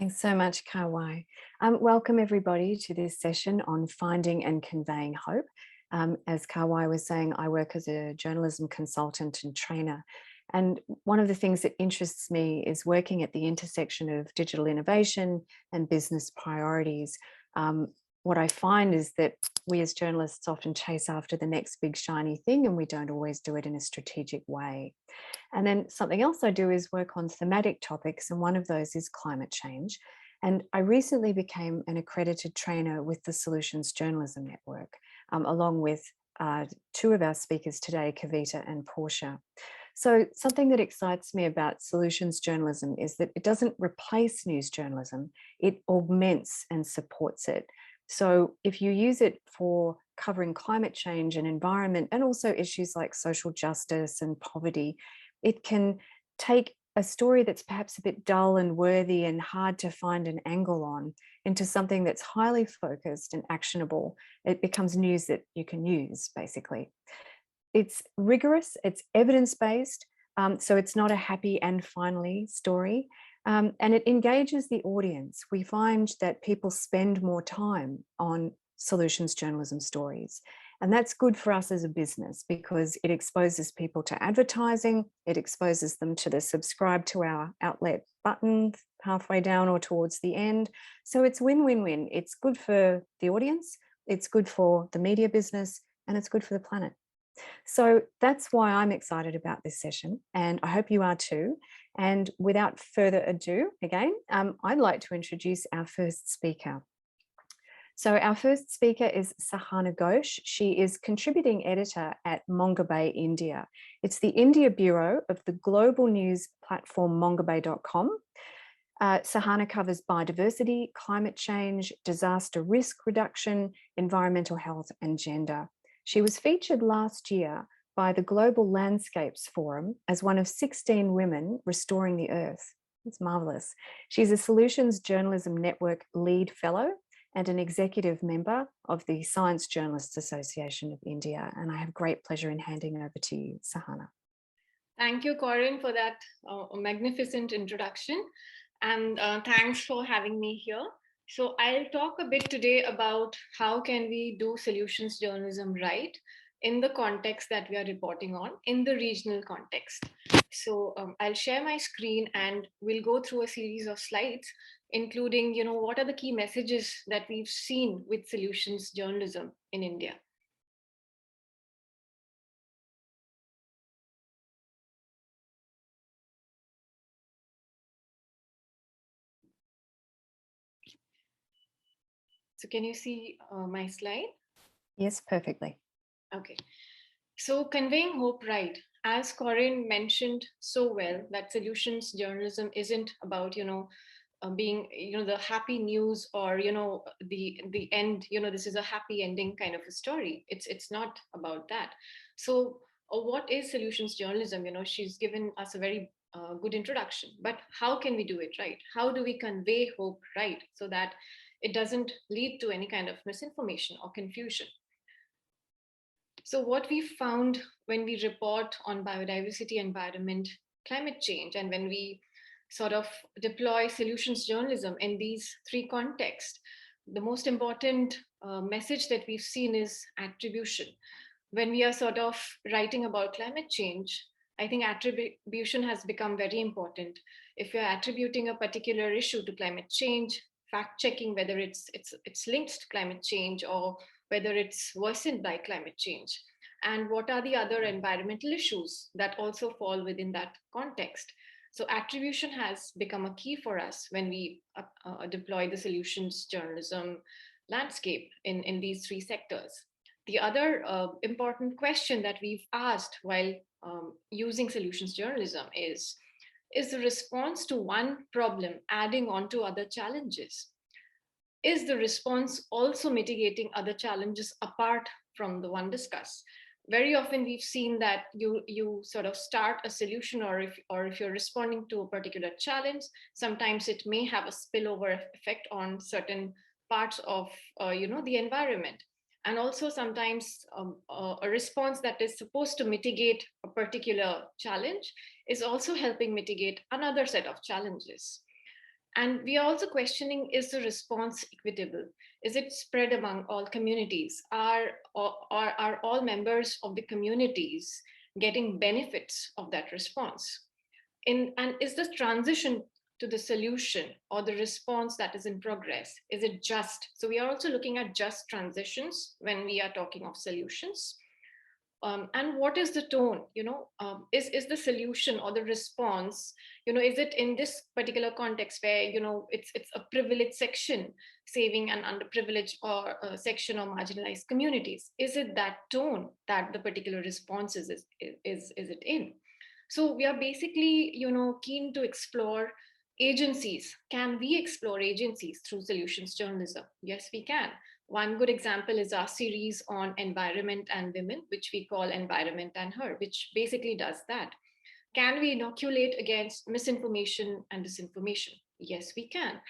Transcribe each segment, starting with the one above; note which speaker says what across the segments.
Speaker 1: Thanks so much, Kawai. Welcome everybody to this session on finding and conveying hope. As Kawai was saying, I work as a journalism consultant and trainer. And one of the things that interests me is working at the intersection of digital innovation and business priorities. What I find is that we as journalists often chase after the next big shiny thing, and we don't always do it in a strategic way. And then something else I do is work on thematic topics, and one of those is climate change. And I recently became an accredited trainer with the Solutions Journalism Network, along with two of our speakers today, Kavita and Portia. So something that excites me about solutions journalism is that it doesn't replace news journalism, it augments and supports it. So if you use it for covering climate change and environment, and also issues like social justice and poverty, it can take a story that's perhaps a bit dull and worthy and hard to find an angle on into something that's highly focused and actionable. It becomes news that you can use, basically. It's rigorous, it's evidence-based, so it's not a happy and finally story. And it engages the audience. We find that people spend more time on solutions journalism stories. And that's good for us as a business because it exposes people to advertising, it exposes them to the subscribe to our outlet button halfway down or towards the end. So it's win-win-win. It's good for the audience, it's good for the media business, and it's good for the planet. So that's why I'm excited about this session, and I hope you are too. And without further ado, again, I'd like to introduce our first speaker. So our first speaker is Sahana Ghosh. She is contributing editor at Mongabay, India. It's the India bureau of the global news platform mongabay.com. Sahana covers biodiversity, climate change, disaster risk reduction, environmental health, and gender. She was featured last year by the Global Landscapes Forum as one of 16 women restoring the Earth. It's marvelous. She's a Solutions Journalism Network Lead Fellow and an executive member of the Science Journalists Association of India. And I have great pleasure in handing over to you, Sahana.
Speaker 2: Thank you, Corinne, for that magnificent introduction. And thanks for having me here. So I'll talk a bit today about how can we do solutions journalism right in the context that we are reporting on, in the regional context. So I'll share my screen and we'll go through a series of slides, including, what are the key messages that we've seen with solutions journalism in India. So can you see my slide?
Speaker 1: Yes, perfectly.
Speaker 2: Okay. So conveying hope, right? As Corinne mentioned so well, that solutions journalism isn't about, being, the happy news or, the end, this is a happy ending kind of a story. It's not about that. So what is solutions journalism? She's given us a very good introduction, but how can we do it right? How do we convey hope right so that it doesn't lead to any kind of misinformation or confusion? So what we found when we report on biodiversity, environment, climate change, and when we sort of deploy solutions journalism in these three contexts, the most important message that we've seen is attribution. When we are sort of writing about climate change, I think attribution has become very important. If you're attributing a particular issue to climate change, fact checking whether it's linked to climate change or whether it's worsened by climate change, and what are the other environmental issues that also fall within that context. So attribution has become a key for us when we deploy the solutions journalism landscape in these three sectors. The other important question that we've asked while using solutions journalism is the response to one problem adding on to other challenges? Is the response also mitigating other challenges apart from the one discussed? Very often we've seen that you sort of start a solution, or if you're responding to a particular challenge, sometimes it may have a spillover effect on certain parts of the environment. And also sometimes a response that is supposed to mitigate a particular challenge is also helping mitigate another set of challenges. And we are also questioning, is the response equitable? Is it spread among all communities? Are all members of the communities getting benefits of that response? And is the transition to the solution or the response that is in progress, is it just? So we are also looking at just transitions when we are talking of solutions. And what is the tone, is the solution or the response, is it in this particular context where, it's a privileged section saving an underprivileged or section or marginalized communities? Is it that tone that the particular response is it in? So we are basically, keen to explore agencies. Can we explore agencies through solutions journalism? Yes, we can. One good example is our series on environment and women, which we call Environment and Her, which basically does that. Can we inoculate against misinformation and disinformation? Yes, we can.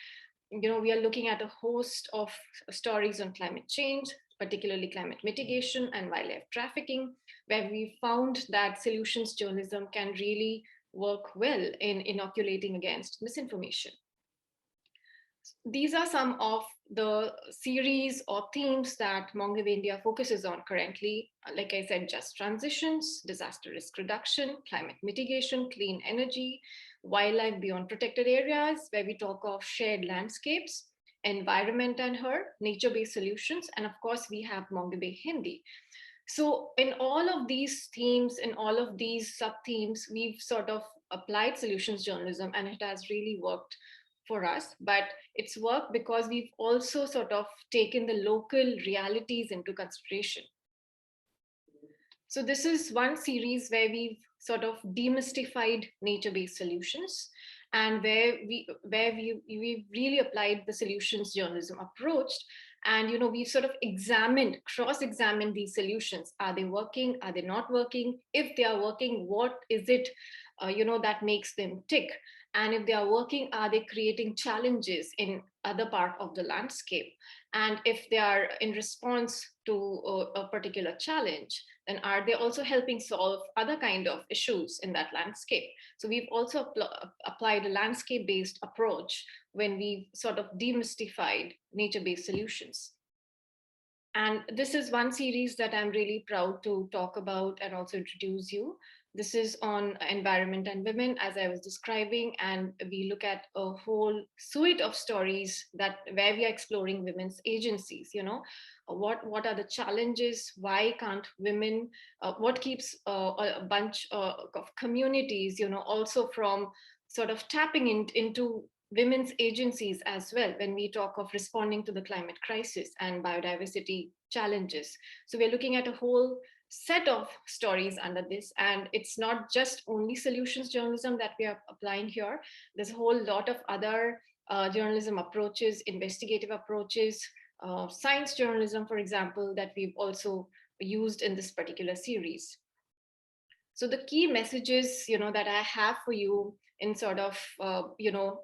Speaker 2: We are looking at a host of stories on climate change, particularly climate mitigation and wildlife trafficking, where we found that solutions journalism can really work well in inoculating against misinformation. These are some of the series or themes that Mongabay India focuses on currently. Like I said, just transitions, disaster risk reduction, climate mitigation, clean energy, wildlife beyond protected areas, where we talk of shared landscapes, environment and her, nature-based solutions, and of course we have Mongabay Hindi. So in all of these themes, in all of these sub-themes, we've sort of applied solutions journalism, and it has really worked for us. But it's worked because we've also sort of taken the local realities into consideration. So this is one series where we've sort of demystified nature-based solutions, and where we've really applied the solutions journalism approach. And we've sort of cross-examined these solutions. Are they working? Are they not working? If they are working, what is it that makes them tick? And if they are working, are they creating challenges in other part of the landscape? And if they are in response to a particular challenge, then are they also helping solve other kind of issues in that landscape? So we've also applied a landscape-based approach when we sort of demystified nature-based solutions. And this is one series that I'm really proud to talk about and also introduce you. This is on environment and women, as I was describing, and we look at a whole suite of stories where we are exploring women's agencies. What are the challenges? Why can't women? What keeps a bunch of communities, also from sort of tapping into women's agencies as well when we talk of responding to the climate crisis and biodiversity challenges? So we're looking at a whole set of stories under this, and it's not just only solutions journalism that we are applying here. There's a whole lot of other journalism approaches, investigative approaches, science journalism, for example, that we've also used in this particular series. So the key messages, that I have for you in sort of,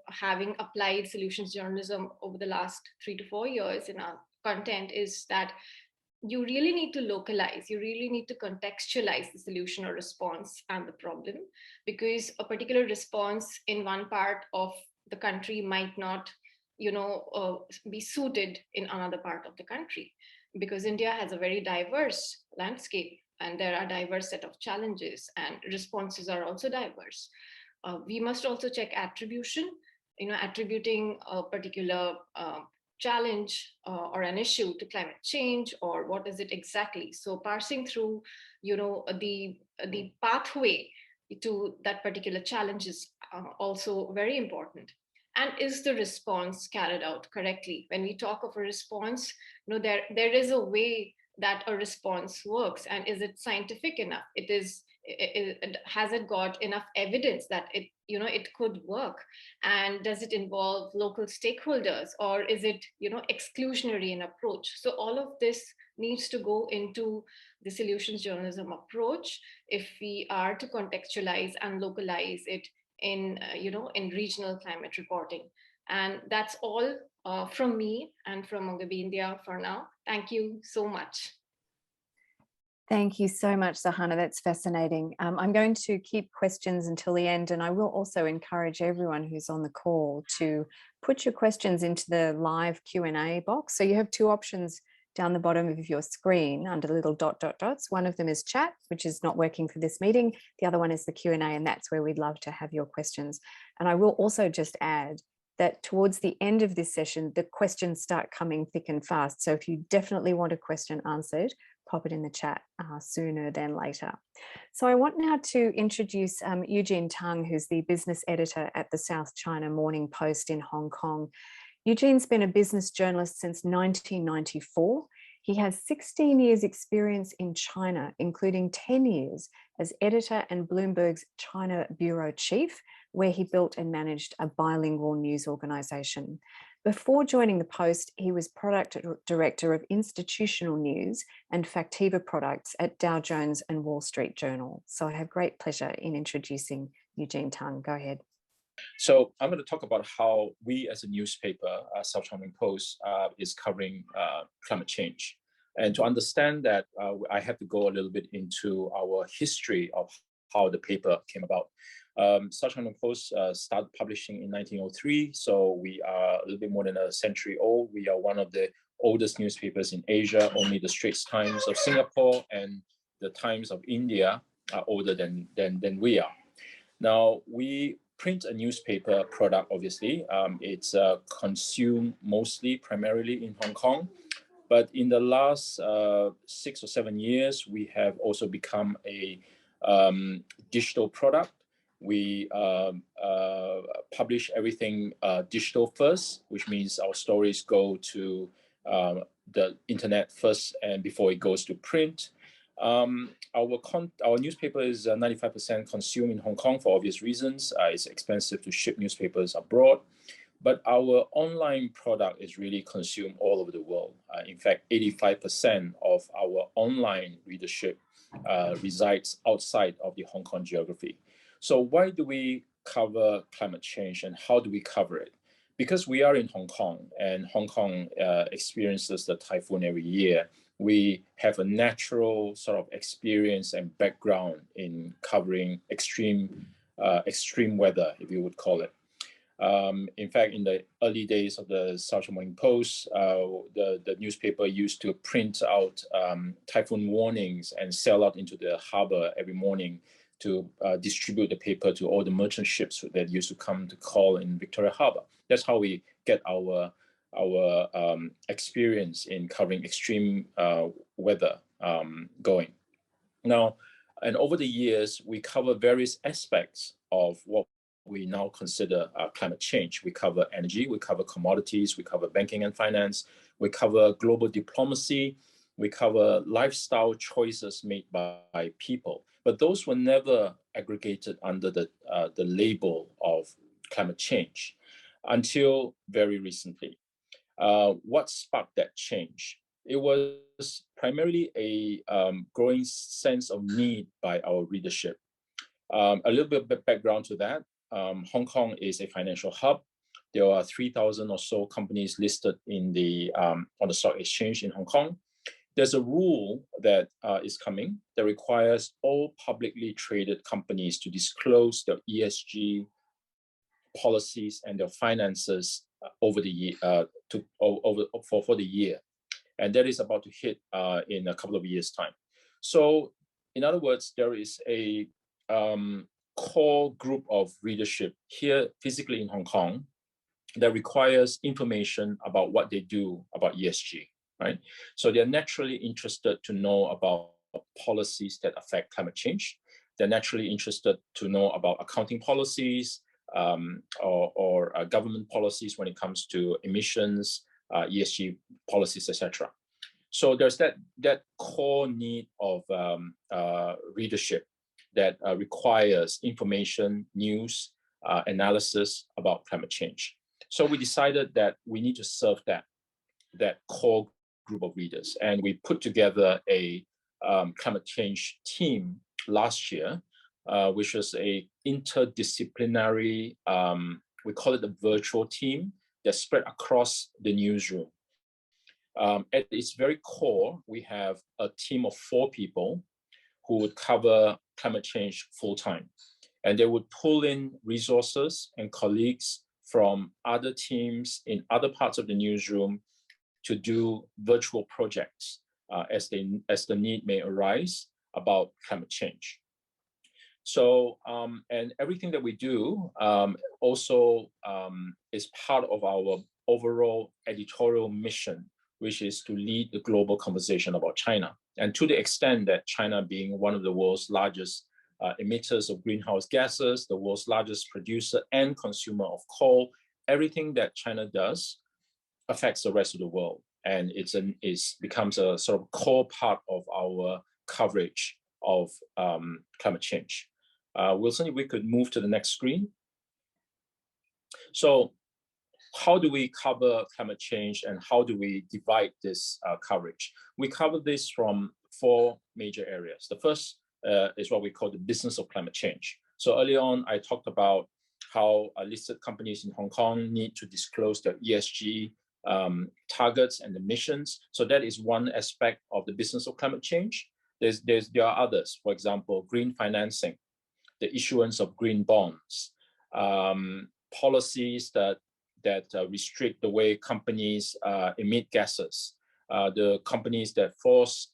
Speaker 2: having applied solutions journalism over the last 3 to 4 years in our content is that you really need to localize, you really need to contextualize the solution or response and the problem, because a particular response in one part of the country might not, be suited in another part of the country, because India has a very diverse landscape and there are diverse set of challenges and responses are also diverse. We must also check attribution, attributing a particular challenge or an issue to climate change, or what is it exactly? So parsing through, the pathway to that particular challenge is also very important. And is the response carried out correctly? When we talk of a response, there is a way that a response works, and is it scientific enough? Has it got enough evidence that it could work? And does it involve local stakeholders, or is it exclusionary in approach? So all of this needs to go into the solutions journalism approach if we are to contextualize and localize it in regional climate reporting. And that's all from me and from Mongabay India for now. Thank you so much.
Speaker 1: Thank you so much, Sahana. That's fascinating. I'm going to keep questions until the end, and I will also encourage everyone who's on the call to put your questions into the live Q&A box. So you have two options down the bottom of your screen under the little dots. One of them is chat, which is not working for this meeting. The other one is the Q&A, and that's where we'd love to have your questions. And I will also just add that towards the end of this session, the questions start coming thick and fast. So if you definitely want a question answered, pop it in the chat sooner than later. So I want now to introduce Eugene Tung, who's the business editor at the South China Morning Post in Hong Kong. Eugene's been a business journalist since 1994. He has 16 years experience in China, including 10 years as editor and Bloomberg's China Bureau Chief, where he built and managed a bilingual news organization. Before joining the Post, he was product director of institutional news and Factiva products at Dow Jones and Wall Street Journal. So I have great pleasure in introducing Eugene Tung. Go ahead.
Speaker 3: So I'm going to talk about how we as a newspaper, South China Morning Post, is covering climate change. And to understand that, I have to go a little bit into our history of how the paper came about. South China Morning Post started publishing in 1903, so we are a little bit more than a century old. We are one of the oldest newspapers in Asia. Only the Straits Times of Singapore and the Times of India are older than we are. Now, we print a newspaper product, obviously. It's consumed primarily in Hong Kong. But in the last 6 or 7 years, we have also become a digital product. We publish everything digital first, which means our stories go to the internet first and before it goes to print. Our newspaper is 95% consumed in Hong Kong for obvious reasons. It's expensive to ship newspapers abroad, but our online product is really consumed all over the world. In fact, 85% of our online readership resides outside of the Hong Kong geography. So why do we cover climate change and how do we cover it? Because we are in Hong Kong and Hong Kong experiences the typhoon every year. We have a natural sort of experience and background in covering extreme weather, if you would call it. In fact, in the early days of the South China Morning Post, the newspaper used to print out typhoon warnings and sell out into the harbor every morning to distribute the paper to all the merchant ships that used to come to call in Victoria Harbor. That's how we get our experience in covering extreme weather going. Now, and over the years, we cover various aspects of what we now consider climate change. We cover energy, we cover commodities, we cover banking and finance, we cover global diplomacy, we cover lifestyle choices made by people. But those were never aggregated under the label of climate change until very recently. What sparked that change? It was primarily a growing sense of need by our readership. A little bit of background to that. Hong Kong is a financial hub. There are 3,000 or so companies listed in on the stock exchange in Hong Kong. There's a rule that is coming that requires all publicly traded companies to disclose their ESG policies and their finances over the year for the year, and that is about to hit in a couple of years' time. So, in other words, there is a core group of readership here physically in Hong Kong that requires information about what they do about ESG, right? So they're naturally interested to know about policies that affect climate change. They're naturally interested to know about accounting policies or government policies when it comes to emissions, ESG policies, etc. So there's that core need of readership that requires information, news, analysis about climate change. So we decided that we need to serve that core group of readers, and we put together a climate change team last year, which was a interdisciplinary, we call it the virtual team, that spread across the newsroom. At its very core, we have a team of 4 people who would cover climate change full-time. And they would pull in resources and colleagues from other teams in other parts of the newsroom to do virtual projects as the need may arise about climate change. So, and everything that we do also is part of our overall editorial mission, which is to lead the global conversation about China. And to the extent that China, being one of the world's largest emitters of greenhouse gases, the world's largest producer and consumer of coal, everything that China does affects the rest of the world. And it becomes a sort of core part of our coverage of climate change. Wilson, if we could move to the next screen. So how do we cover climate change and how do we divide this coverage? We cover this from 4 major areas. The first is what we call the business of climate change. So early on, I talked about how listed companies in Hong Kong need to disclose their ESG targets and emissions. So that is one aspect of the business of climate change. There are others, for example, green financing, the issuance of green bonds, policies that restrict the way companies emit gases, policies that force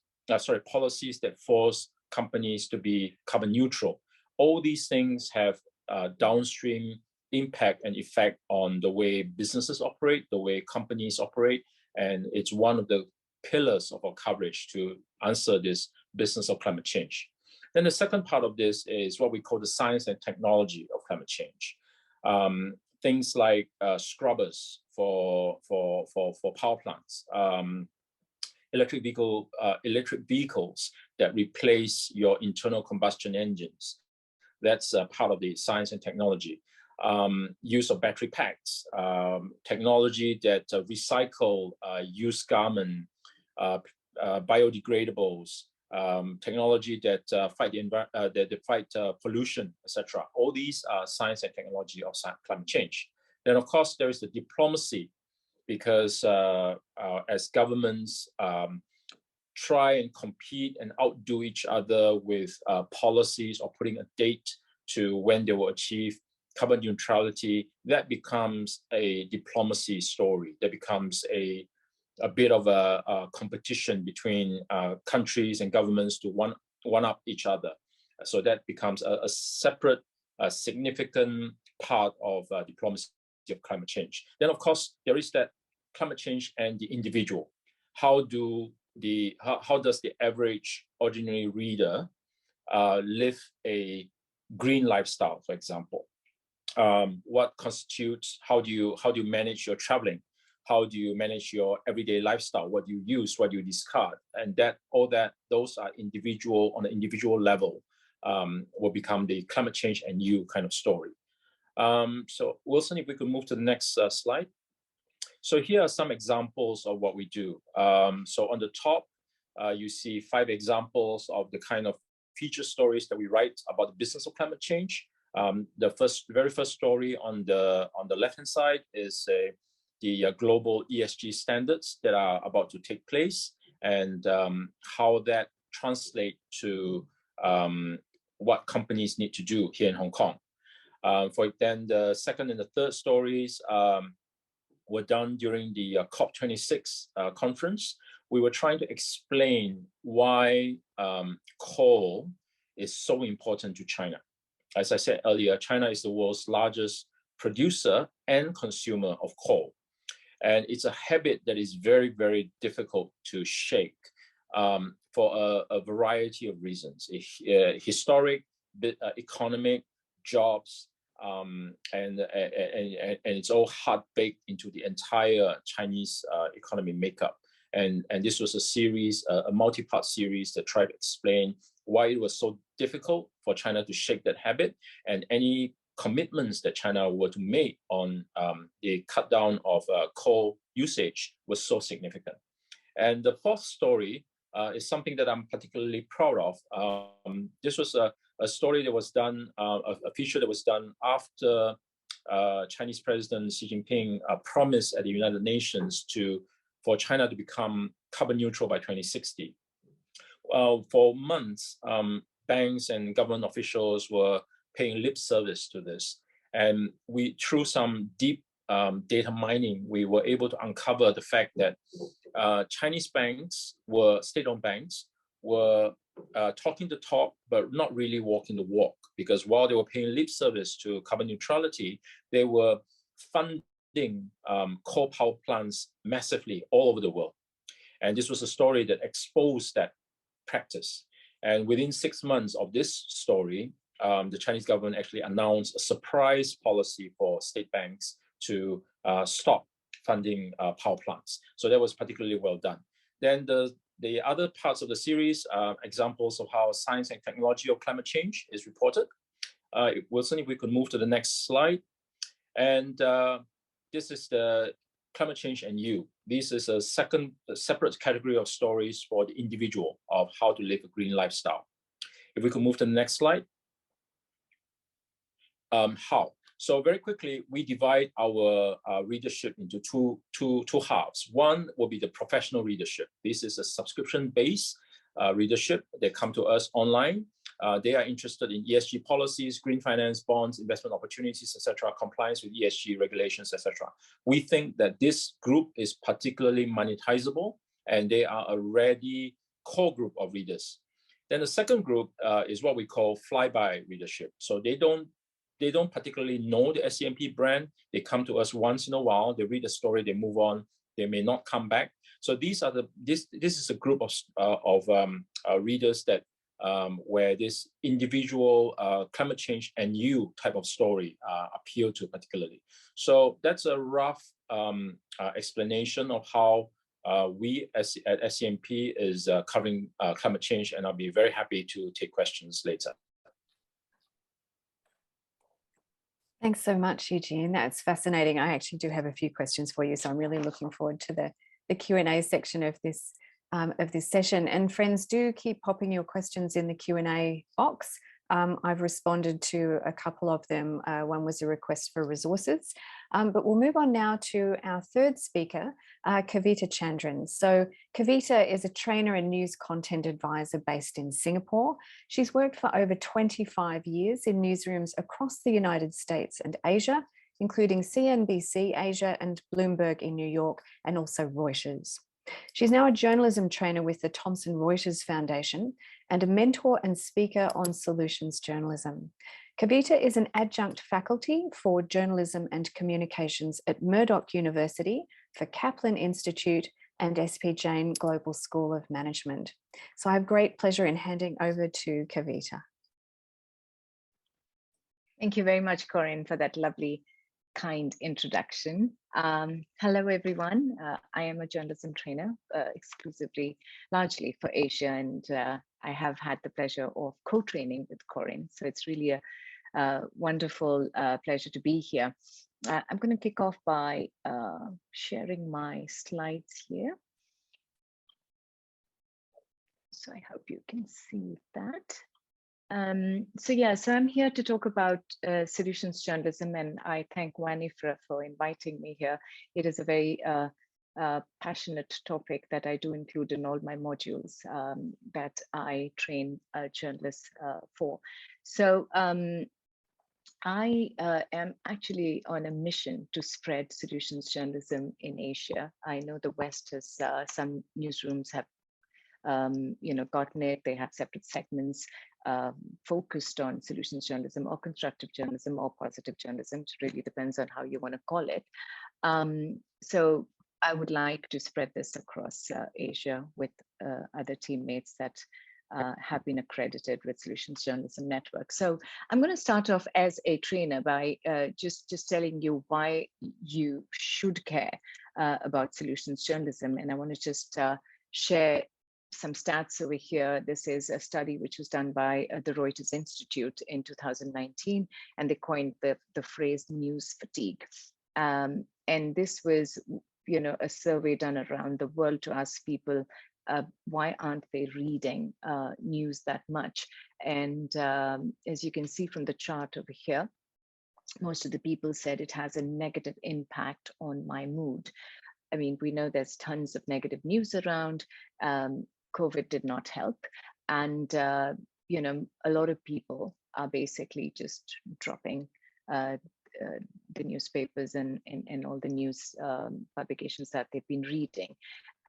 Speaker 3: companies to be carbon neutral. All these things have downstream impact and effect on the way businesses operate, the way companies operate, and it's one of the pillars of our coverage to answer this business of climate change. Then the second part of this is what we call the science and technology of climate change. Things like scrubbers for power plants, electric vehicles that replace your internal combustion engines. That's part of the science and technology. Use of battery packs, technology that recycle used garment, biodegradables, technology that fight pollution, etc. All these are science and technology of climate change. Then, of course, there is the diplomacy, because as governments try and compete and outdo each other with policies or putting a date to when they will achieve carbon neutrality, that becomes a diplomacy story. That becomes a bit of a competition between countries and governments to one up each other. So that becomes a separate, significant part of diplomacy of climate change. Then, of course, there is that climate change and the individual. How does the average ordinary reader live a green lifestyle, for example? What constitutes, how do you manage your traveling? How do you manage your everyday lifestyle? What do you use? What do you discard? And those are individual, on an individual level, will become the climate change and you kind of story. So Wilson, if we could move to the next slide. So here are some examples of what we do. So on the top, you see 5 examples of the kind of feature stories that we write about the business of climate change. The very first story on the left-hand side is the global ESG standards that are about to take place, and how that translates to what companies need to do here in Hong Kong. Then the second and the third stories were done during the COP26 conference. We were trying to explain why coal is so important to China. As I said earlier, China is the world's largest producer and consumer of coal. And it's a habit that is very, very difficult to shake for a variety of reasons. Historic, economic, jobs, and it's all hard-baked into the entire Chinese economy makeup. And this was a series, a multi-part series that tried to explain why it was so difficult for China to shake that habit, and any commitments that China were to make on the cut down of coal usage was so significant. And the fourth story is something that I'm particularly proud of. This was a story that was done, a feature that was done after Chinese President Xi Jinping promised at the United Nations for China to become carbon neutral by 2060. For months, banks and government officials were paying lip service to this. And through some deep data mining, we were able to uncover the fact that Chinese banks state-owned banks were talking the talk, but not really walking the walk, because while they were paying lip service to carbon neutrality, they were funding coal power plants massively all over the world. And this was a story that exposed that practice. And within 6 months of this story, the Chinese government actually announced a surprise policy for state banks to stop funding power plants. So that was particularly well done. Then the other parts of the series are examples of how science and technology of climate change is reported. Wilson, if we could move to the next slide. And this is the climate change and you. This is a separate category of stories for the individual of how to live a green lifestyle. If we could move to the next slide. How? So very quickly, we divide our readership into two halves. One will be the professional readership. This is a subscription-based readership. They come to us online. They are interested in ESG policies, green finance, bonds, investment opportunities, etc., compliance with ESG regulations, etc. We think that this group is particularly monetizable, and they are a ready core group of readers. Then the second group is what we call flyby readership. So they don't particularly know the SCMP brand. They come to us once in a while, they read a story, they move on, they may not come back. So these are this is a group of readers that where this individual climate change and you type of story appeal to particularly. So that's a rough explanation of how we at SCMP is covering climate change, and I'll be very happy to take questions later.
Speaker 1: Thanks so much, Eugene. That's fascinating. I actually do have a few questions for you, so I'm really looking forward to the Q&A section of this session. And friends, do keep popping your questions in the Q&A box. I've responded to a couple of them. One was a request for resources, but we'll move on now to our third speaker, Kavita Chandran. So Kavita is a trainer and news content advisor based in Singapore. She's worked for over 25 years in newsrooms across the United States and Asia, including CNBC Asia and Bloomberg in New York, and also Reuters. She's now a journalism trainer with the Thomson Reuters Foundation and a mentor and speaker on solutions journalism. Kavita is an adjunct faculty for journalism and communications at Murdoch University, for Kaplan Institute and SP Jain Global School of Management. So I have great pleasure in handing over to Kavita.
Speaker 4: Thank you very much, Corinne, for that lovely kind introduction. Hello, everyone. I am a journalism trainer, largely for Asia, and I have had the pleasure of co-training with Corinne. So it's really a wonderful pleasure to be here. I'm going to kick off by sharing my slides here. So I hope you can see that. So I'm here to talk about solutions journalism, and I thank WAN-IFRA for inviting me here. It is a very passionate topic that I do include in all my modules that I train journalists for. So I am actually on a mission to spread solutions journalism in Asia. I know the West has some newsrooms have gotten it. They have separate segments focused on solutions journalism or constructive journalism or positive journalism. It really depends on how you want to call it. So I would like to spread this across Asia with other teammates that have been accredited with Solutions Journalism Network. So I'm going to start off as a trainer by just telling you why you should care about solutions journalism. And I want to just share some stats over here. This is a study which was done by the Reuters Institute in 2019, and they coined the phrase news fatigue. And this was, a survey done around the world to ask people, why aren't they reading news that much? And as you can see from the chart over here, most of the people said it has a negative impact on my mood. I mean, we know there's tons of negative news around. COVID did not help. And, a lot of people are basically just dropping the newspapers and all the news publications that they've been reading.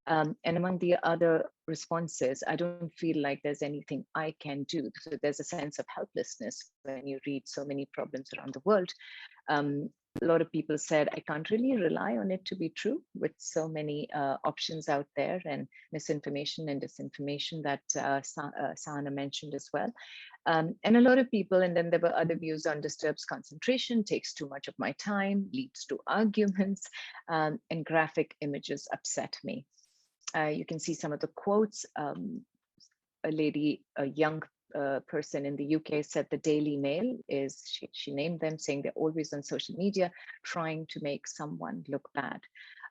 Speaker 4: And among the other responses, I don't feel like there's anything I can do. So there's a sense of helplessness when you read so many problems around the world. A lot of people said, I can't really rely on it to be true with so many options out there and misinformation and disinformation that Sahana mentioned as well. And a lot of people, and then there were other views on disturbs concentration, takes too much of my time, leads to arguments, and graphic images upset me. You can see some of the quotes. A young person in the UK said the Daily Mail is, she named them, saying they're always on social media trying to make someone look bad.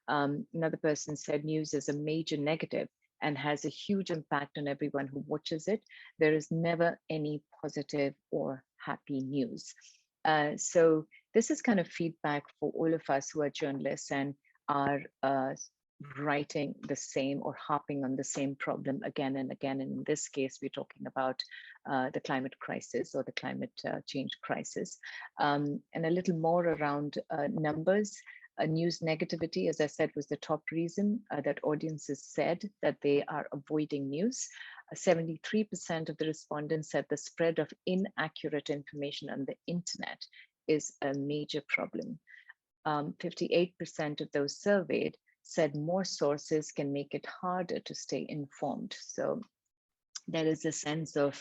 Speaker 4: Another person said news is a major negative and has a huge impact on everyone who watches it. There is never any positive or happy news. So this is kind of feedback for all of us who are journalists and are writing the same or harping on the same problem again and again. And in this case, we're talking about the climate crisis or the climate change crisis. And a little more around numbers. News negativity, as I said, was the top reason that audiences said that they are avoiding news. 73% of the respondents said the spread of inaccurate information on the internet is a major problem. 58% of those surveyed said more sources can make it harder to stay informed. So there is a sense of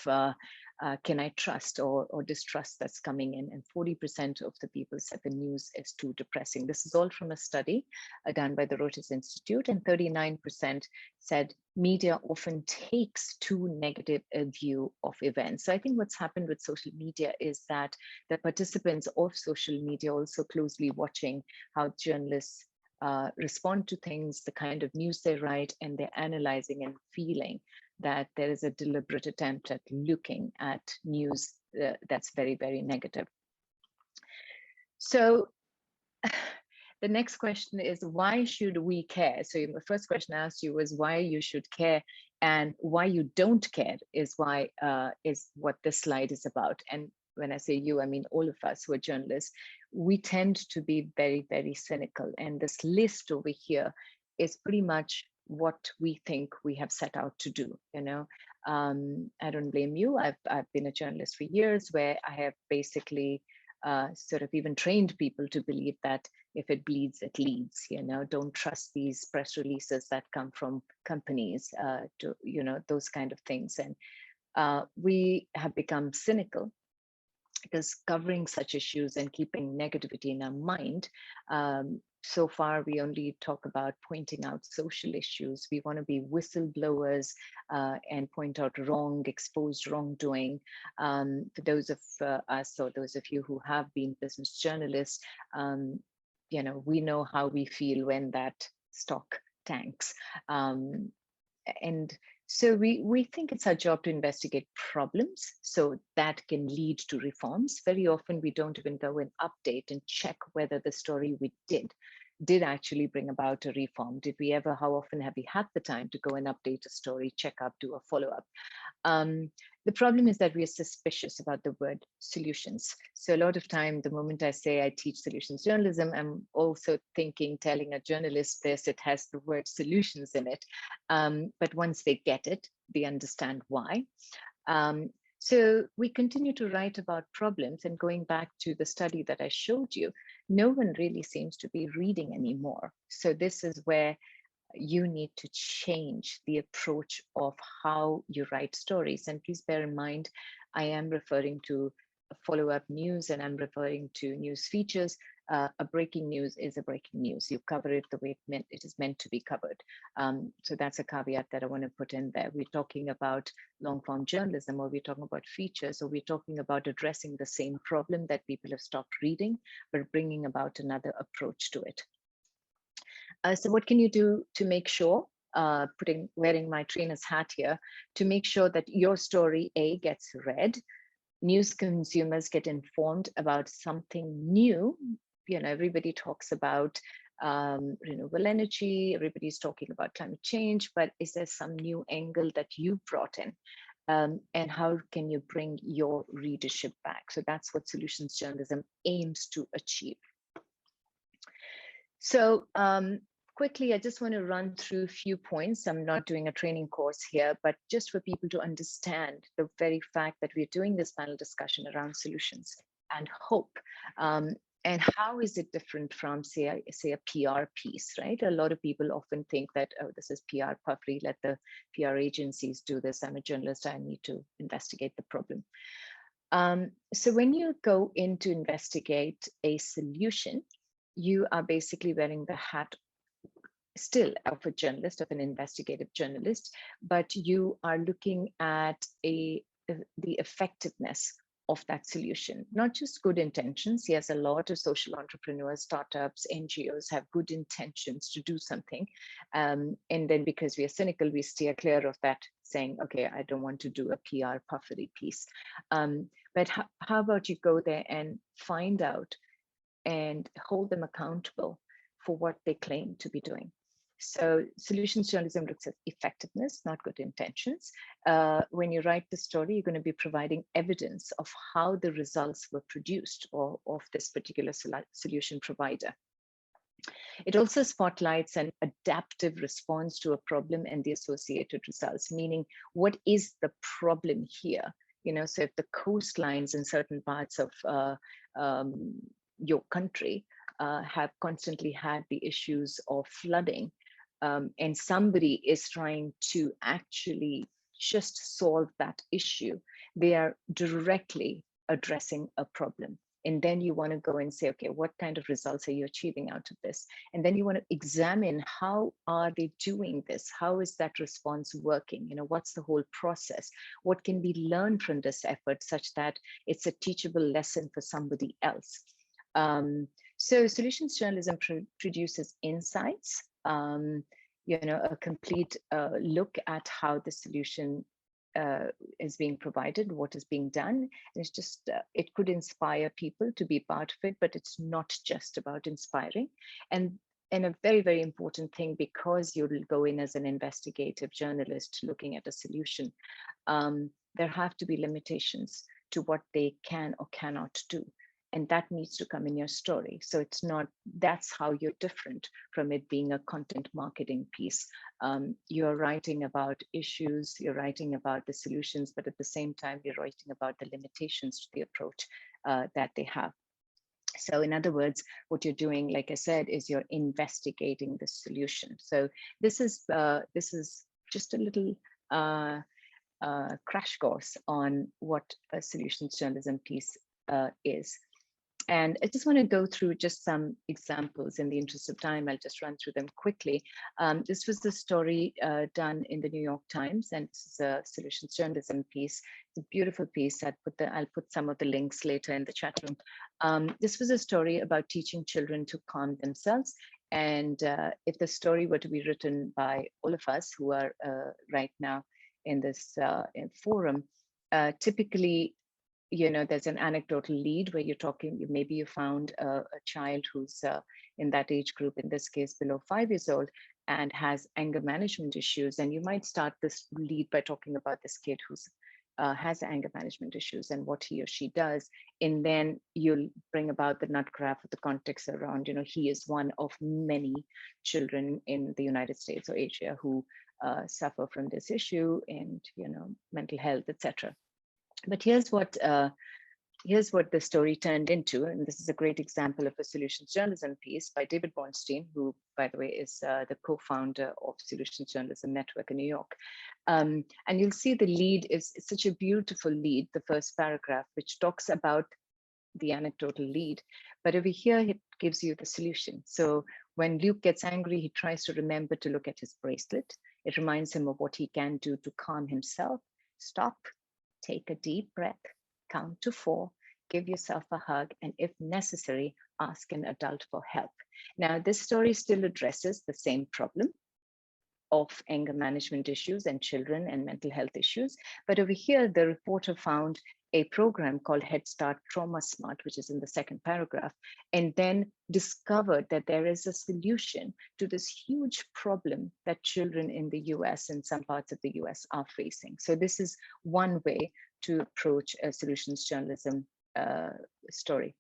Speaker 4: can I trust or distrust that's coming in, and 40% of the people said the news is too depressing. This is all from a study done by the Reuters Institute, and 39% said media often takes too negative a view of events. So I think what's happened with social media is that the participants of social media also closely watching how journalists respond to things, the kind of news they write, and they're analyzing and feeling that there is a deliberate attempt at looking at news that's very, very negative. So the next question is, why should we care? So the first question I asked you was why you should care, and why you don't care is what this slide is about. And when I say you, I mean all of us who are journalists. We tend to be very, very cynical. And this list over here is pretty much what we think we have set out to do. You know, I don't blame you. I've been a journalist for years, where I have basically sort of even trained people to believe that if it bleeds, it leads. You know, don't trust these press releases that come from companies, to, you know, those kind of things. And we have become cynical, because covering such issues and keeping negativity in our mind, so far we only talk about pointing out social issues. We want to be whistleblowers and point out wrong, expose wrongdoing. For those of us, or those of you who have been business journalists, you know, we know how we feel when that stock tanks. And so we think it's our job to investigate problems so that can lead to reforms. Very often we don't even go and update and check whether the story we did actually bring about a reform. Did we ever, how often have we had the time to go and update a story, check up, do a follow-up? The problem is that we are suspicious about the word solutions. So a lot of time, the moment I say I teach solutions journalism, I'm also thinking, telling a journalist this, it has the word solutions in it. But once they get it, they understand why. So we continue to write about problems, and going back to the study that I showed you, no one really seems to be reading anymore. So this is where you need to change the approach of how you write stories. And please bear in mind, I am referring to follow-up news, and I'm referring to news features. A breaking news is a breaking news. You cover it the way it is meant to be covered. So that's a caveat that I want to put in there. We're talking about long-form journalism, or we're talking about features, or we're talking about addressing the same problem that people have stopped reading, but bringing about another approach to it. So what can you do to make sure, wearing my trainer's hat here, to make sure that your story, A, gets read, news consumers get informed about something new? You know, everybody talks about renewable energy, everybody's talking about climate change, but is there some new angle that you brought in? and how can you bring your readership back? So that's what solutions journalism aims to achieve. So quickly, I just want to run through a few points. I'm not doing a training course here, but just for people to understand the very fact that we're doing this panel discussion around solutions and hope. And how is it different from, say a PR piece, right? A lot of people often think that, oh, this is PR puffery, let the PR agencies do this. I'm a journalist, I need to investigate the problem. So when you go in to investigate a solution, you are basically wearing the hat still of a journalist, of an investigative journalist, but you are looking at the effectiveness of that solution, not just good intentions. Yes, a lot of social entrepreneurs, startups, NGOs have good intentions to do something. And then because we are cynical, we steer clear of that, saying, okay, I don't want to do a PR puffery piece. But how about you go there and find out and hold them accountable for what they claim to be doing? So solutions journalism looks at effectiveness, not good intentions. When you write the story, you're going to be providing evidence of how the results were produced or of this particular solution provider. It also spotlights an adaptive response to a problem and the associated results, meaning what is the problem here? You know, so if the coastlines in certain parts of your country have constantly had the issues of flooding, and somebody is trying to actually just solve that issue, they are directly addressing a problem. And then you want to go and say, okay, what kind of results are you achieving out of this? And then you want to examine how are they doing this? How is that response working? You know, what's the whole process? What can we learn from this effort such that it's a teachable lesson for somebody else? So solutions journalism produces insights, you know, a complete look at how the solution is being provided, what is being done. And it's just, it could inspire people to be part of it, but it's not just about inspiring. And a very, very important thing, because you'll go in as an investigative journalist looking at a solution, there have to be limitations to what they can or cannot do. And that needs to come in your story. So it's not, that's how you're different from it being a content marketing piece. You're writing about issues, you're writing about the solutions, but at the same time, you're writing about the limitations to the approach that they have. So in other words, what you're doing, like I said, is you're investigating the solution. So this is just a little crash course on what a solutions journalism piece is. And I just want to go through just some examples in the interest of time. I'll just run through them quickly. This was the story done in the New York Times, and this is a solutions journalism piece. It's a beautiful piece. I'll put some of the links later in the chat room. This was a story about teaching children to calm themselves. And if the story were to be written by all of us who are right now in this forum, typically, you know, there's an anecdotal lead where you're talking, maybe you found a child who's in that age group, in this case, below 5 years old, and has anger management issues. And you might start this lead by talking about this kid who's has anger management issues and what he or she does. And then you'll bring about the nut graph of the context around, you know, he is one of many children in the United States or Asia who suffer from this issue and, you know, mental health, etc. But here's what the story turned into, and this is a great example of a solutions journalism piece by David Bornstein, who, by the way, is the co-founder of Solutions Journalism Network in New York. And you'll see the lead is such a beautiful lead, the first paragraph, which talks about the anecdotal lead. But over here, it gives you the solution. So when Luke gets angry, he tries to remember to look at his bracelet. It reminds him of what he can do to calm himself. Stop. Take a deep breath, count to 4, give yourself a hug, and if necessary, ask an adult for help. Now, this story still addresses the same problem of anger management issues and children and mental health issues. But over here, the reporter found a program called Head Start Trauma Smart, which is in the second paragraph, and then discovered that there is a solution to this huge problem that children in the US and some parts of the US are facing. So this is one way to approach a solutions journalism story.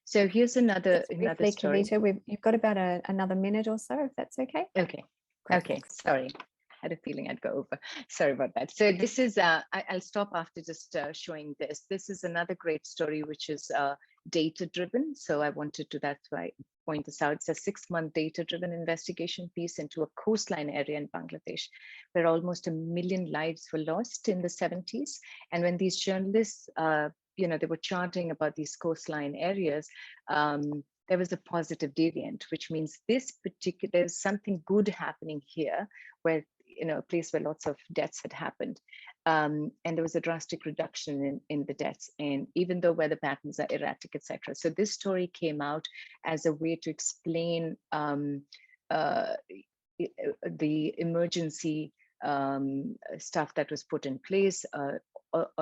Speaker 4: So here's another story.
Speaker 1: Kavita, you've got about another minute or so, if that's okay.
Speaker 4: Okay.
Speaker 1: Great,
Speaker 4: Okay.
Speaker 1: thanks.
Speaker 4: Sorry. I had a feeling I'd go over. Sorry about that. So this is, I'll stop after just showing this. This is another great story, which is data driven. So I wanted to, that's why I point this out. It's a 6-month data driven investigation piece into a coastline area in Bangladesh, where almost 1 million lives were lost in the 70s. And when these journalists, they were charting about these coastline areas, there was a positive deviant, which means there's something good happening here, where a place where lots of deaths had happened, and there was a drastic reduction in the deaths, and even though weather patterns are erratic, etc. So this story came out as a way to explain the emergency stuff that was put in place,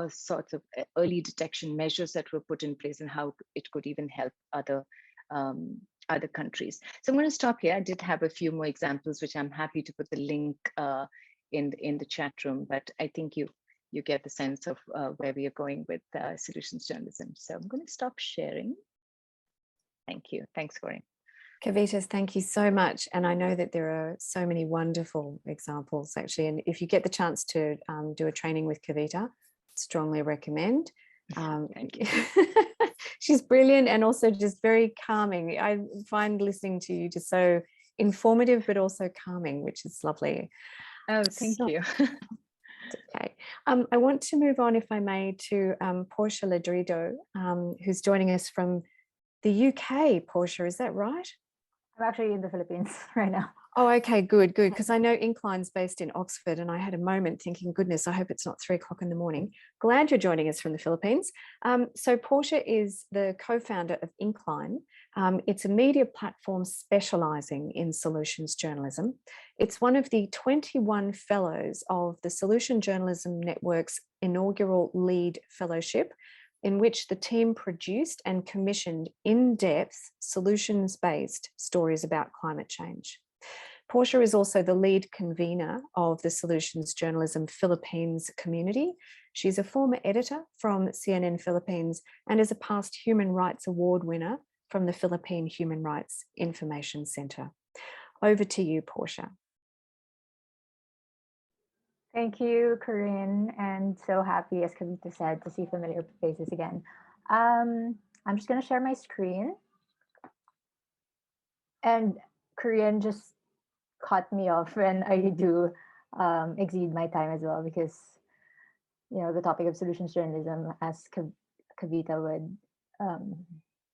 Speaker 4: sorts of early detection measures that were put in place, and how it could even help other countries. So I'm going to stop here. I did have a few more examples, which I'm happy to put the link in the chat room, but I think you get the sense of where we are going with solutions journalism. So I'm going to stop sharing. Thank you. Thanks, Corinne.
Speaker 1: Kavita, thank you so much. And I know that there are so many wonderful examples, actually. And if you get the chance to do a training with Kavita, strongly recommend.
Speaker 4: Thank you.
Speaker 1: She's brilliant and also just very calming. I find listening to you just so informative, but also calming, which is lovely.
Speaker 4: Oh, thank you.
Speaker 1: Okay. I want to move on, if I may, to Portia Ladrido, who's joining us from the UK. Portia, is that right?
Speaker 5: I'm actually in the Philippines right now.
Speaker 1: Oh, okay, good. Because I know INKLINE's based in Oxford, and I had a moment thinking, goodness, I hope it's not 3 o'clock in the morning. Glad you're joining us from the Philippines. So Portia is the co-founder of INKLINE. It's a media platform specializing in solutions journalism. It's one of the 21 fellows of the Solution Journalism Network's inaugural LEAD Fellowship, in which the team produced and commissioned in-depth solutions-based stories about climate change. Portia is also the lead convener of the Solutions Journalism Philippines community. She's a former editor from CNN Philippines and is a past Human Rights Award winner from the Philippine Human Rights Information Center. Over to you, Portia.
Speaker 5: Thank you, Corinne, and so happy, as Kavita said, to see familiar faces again. I'm just going to share my screen. And Corinne just cut me off when I do exceed my time as well, because the topic of solutions journalism, as Kavita would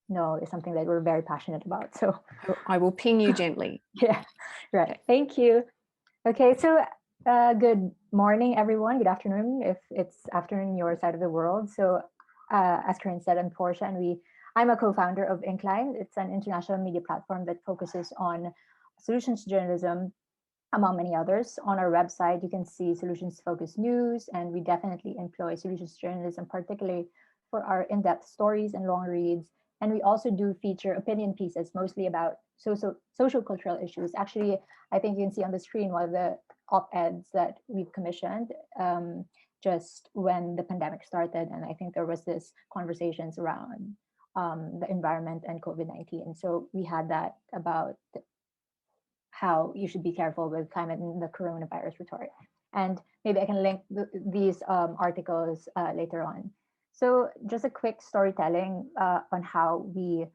Speaker 5: know, is something that we're very passionate about. So
Speaker 1: I will ping you gently.
Speaker 5: Yeah, right. Thank you. Okay, so good morning, everyone. Good afternoon, if it's afternoon in your side of the world. So as Corinne said, I'm Portia, and I'm a co-founder of INKLINE. It's an international media platform that focuses on solutions journalism, among many others. On our website, you can see solutions-focused news, and we definitely employ solutions journalism, particularly for our in-depth stories and long reads. And we also do feature opinion pieces, mostly about social cultural issues. Actually, I think you can see on the screen one of the op-eds that we've commissioned just when the pandemic started. And I think there was this conversations around the environment and COVID-19. So we had that about how you should be careful with climate and the coronavirus rhetoric. And maybe I can link these articles later on. So just a quick storytelling on how we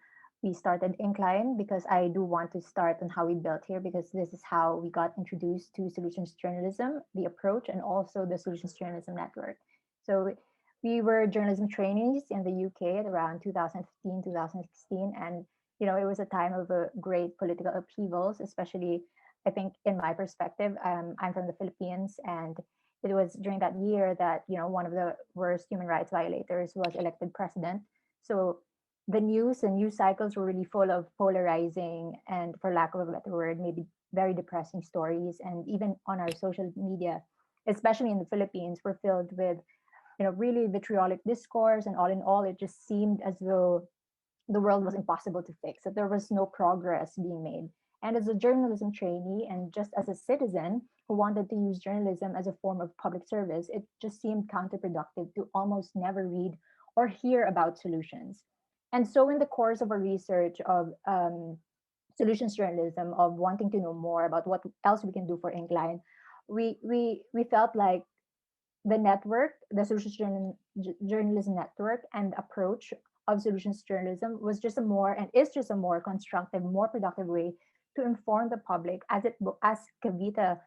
Speaker 5: started INKLINE, because I do want to start on how we built here, because this is how we got introduced to solutions journalism, the approach, and also the Solutions Journalism Network. So we were journalism trainees in the UK at around 2015, 2016. And, it was a time of a great political upheavals, especially, I think, in my perspective. I'm from the Philippines, and it was during that year that, one of the worst human rights violators was elected president. So the news and news cycles were really full of polarizing and, for lack of a better word, maybe very depressing stories. And even on our social media, especially in the Philippines, we're filled with really vitriolic discourse, and all in all, it just seemed as though the world was impossible to fix, that there was no progress being made. And as a journalism trainee and just as a citizen who wanted to use journalism as a form of public service, it just seemed counterproductive to almost never read or hear about solutions. And so, in the course of our research of solutions journalism, of wanting to know more about what else we can do for INKLINE, we felt like the network, the journalism network, and approach of solutions journalism was just a more and is just a more constructive, more productive way to inform the public, as Kavita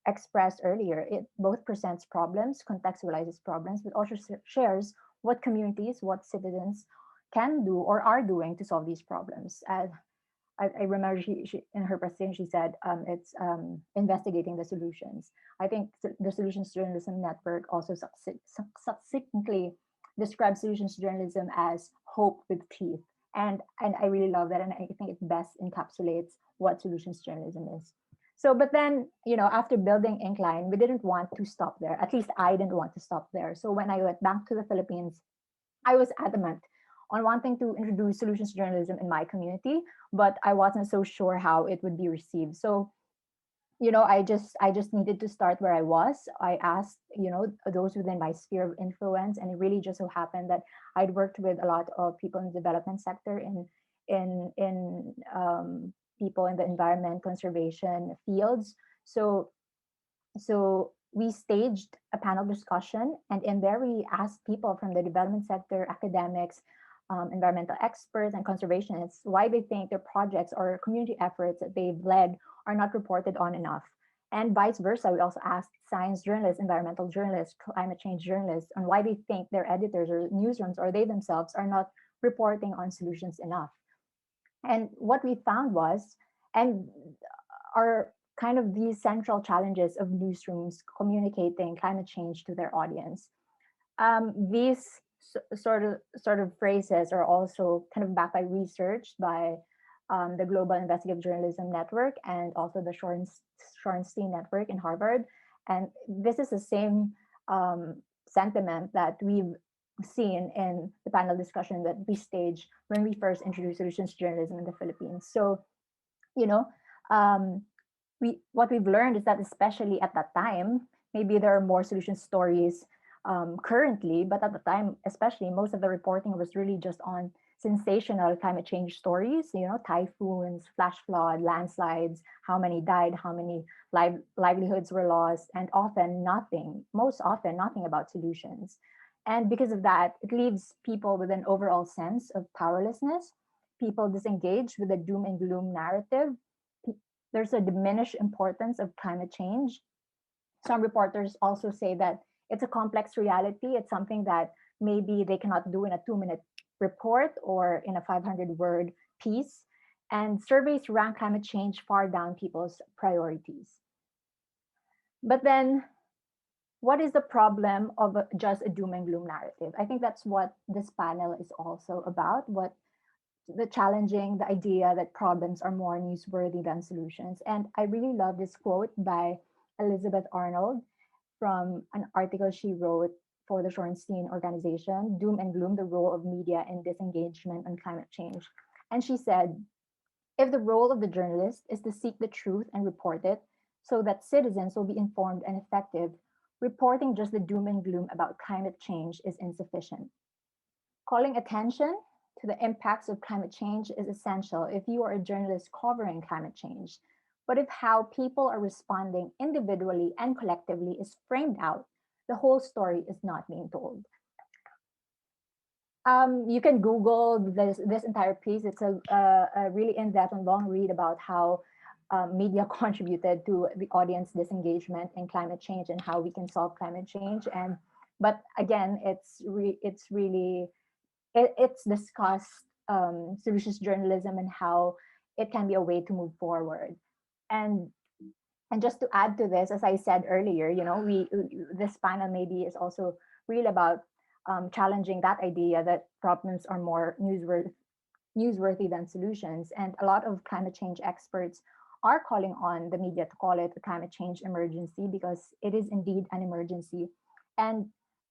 Speaker 5: expressed earlier. It both presents problems, contextualizes problems, but also shares what communities, what citizens can do or are doing to solve these problems. I remember she in her presentation she said it's investigating the solutions. I think the Solutions Journalism Network also succinctly describes solutions journalism as hope with teeth, and I really love that, and I think it best encapsulates what solutions journalism is. So, but then after building INKLINE, we didn't want to stop there. At least I didn't want to stop there. So when I went back to the Philippines, I was adamant on wanting to introduce solutions journalism in my community, but I wasn't so sure how it would be received. So, I just needed to start where I was. I asked, those within my sphere of influence, and it really just so happened that I'd worked with a lot of people in the development sector, in people in the environment conservation fields. So we staged a panel discussion, and in there we asked people from the development sector, academics, environmental experts, and conservationists why they think their projects or community efforts that they've led are not reported on enough. And vice versa, we also asked science journalists, environmental journalists, climate change journalists on why they think their editors or newsrooms or they themselves are not reporting on solutions enough. And what we found was, and are kind of these central challenges of newsrooms communicating climate change to their audience. These sort of phrases are also kind of backed by research by the Global Investigative Journalism Network and also the Shorenstein Network in Harvard. And this is the same sentiment that we've seen in the panel discussion that we staged when we first introduced solutions journalism in the Philippines. So, what we've learned is that especially at that time, maybe there are more solution stories currently, but at the time, especially, most of the reporting was really just on sensational climate change stories, typhoons, flash flood, landslides, how many died, how many livelihoods were lost, and most often nothing about solutions. And because of that, it leaves people with an overall sense of powerlessness, people disengaged with the doom and gloom narrative. There's a diminished importance of climate change. Some reporters also say that it's a complex reality. It's something that maybe they cannot do in a 2-minute report or in a 500-word piece. And surveys rank climate change far down people's priorities. But then, what is the problem of just a doom and gloom narrative? I think that's what this panel is also about. The idea that problems are more newsworthy than solutions. And I really love this quote by Elizabeth Arnold from an article she wrote for the Shorenstein organization, Doom and Gloom, the Role of Media in Disengagement on Climate Change. And she said, if the role of the journalist is to seek the truth and report it so that citizens will be informed and effective, reporting just the doom and gloom about climate change is insufficient. Calling attention to the impacts of climate change is essential if you are a journalist covering climate change. But if how people are responding individually and collectively is framed out, the whole story is not being told. You can Google this entire piece. It's a really in-depth and long read about how media contributed to the audience disengagement in climate change and how we can solve climate change. But again, it's discussed solutions journalism and how it can be a way to move forward. And just to add to this, as I said earlier, this panel maybe is also really about challenging that idea that problems are more newsworthy than solutions. And a lot of climate change experts are calling on the media to call it a climate change emergency because it is indeed an emergency. And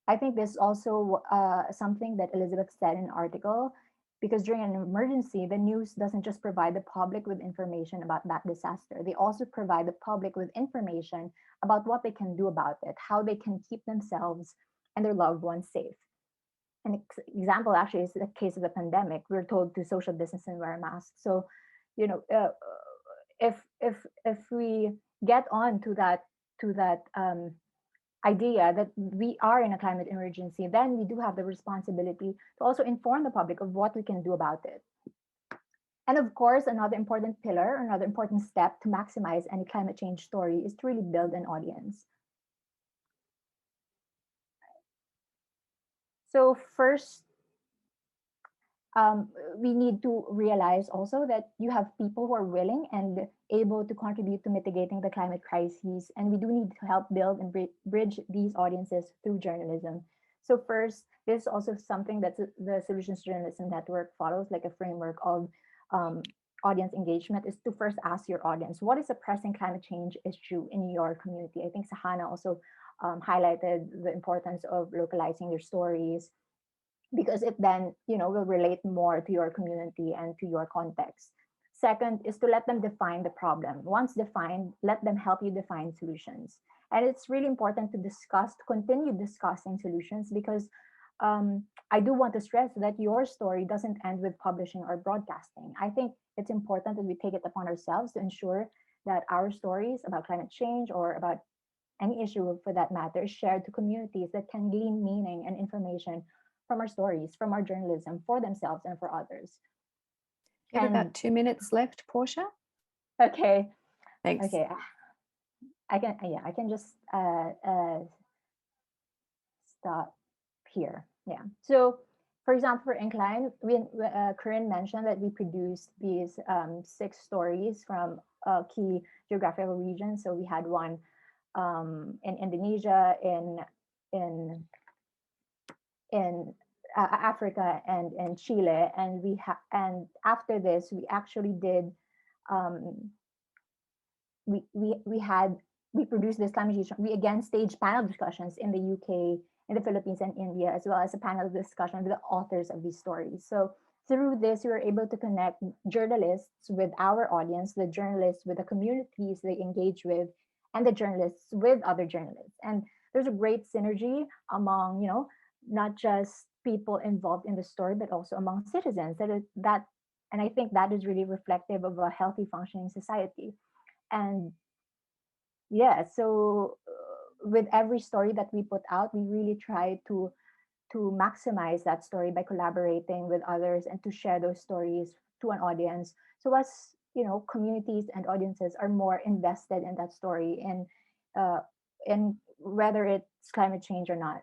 Speaker 5: I think this is also something that Elizabeth said in an article, because during an emergency, the news doesn't just provide the public with information about that disaster. They also provide the public with information about what they can do about it, how they can keep themselves and their loved ones safe. An example actually is the case of the pandemic. We're told to social distance and wear a mask. So, you know, if we get on to that idea that we are in a climate emergency, then we do have the responsibility to also inform the public of what we can do about it. And of course, another important pillar, another important step to maximize any climate change story is to really build an audience. So first, we need to realize also that you have people who are willing and able to contribute to mitigating the climate crises, and we do need to help build and bridge these audiences through journalism. So first, this is also something that the Solutions Journalism Network follows, like a framework of audience engagement, is to first ask your audience, what is a pressing climate change issue in your community? I think Sahana also highlighted the importance of localizing your stories, because it then, you know, will relate more to your community and to your context. Second is to let them define the problem. Once defined, let them help you define solutions. And it's really important to continue discussing solutions, because I do want to stress that your story doesn't end with publishing or broadcasting. I think it's important that we take it upon ourselves to ensure that our stories about climate change or about any issue for that matter is shared to communities that can glean meaning and information from our stories, from our journalism, for themselves and for others.
Speaker 1: You have about 2 minutes left, Portia.
Speaker 5: Okay.
Speaker 1: Thanks.
Speaker 5: Okay. I can just stop here. Yeah. So, for example, for INKLINE, Corinne mentioned that we produced these 6 stories from key geographical regions. So we had one in Indonesia, in Africa, and in Chile, and after this we actually did we produced this climate change. We again staged panel discussions in the UK, in the Philippines, and India, as well as a panel discussion with the authors of these stories. So through this, we were able to connect journalists with our audience, the journalists with the communities they engage with, and the journalists with other journalists. And there's a great synergy among, you know, not just people involved in the story, but also among citizens. And I think that is really reflective of a healthy functioning society. And yeah, so with every story that we put out, we really try to maximize that story by collaborating with others and to share those stories to an audience. So as you know, communities and audiences are more invested in that story, and whether it's climate change or not.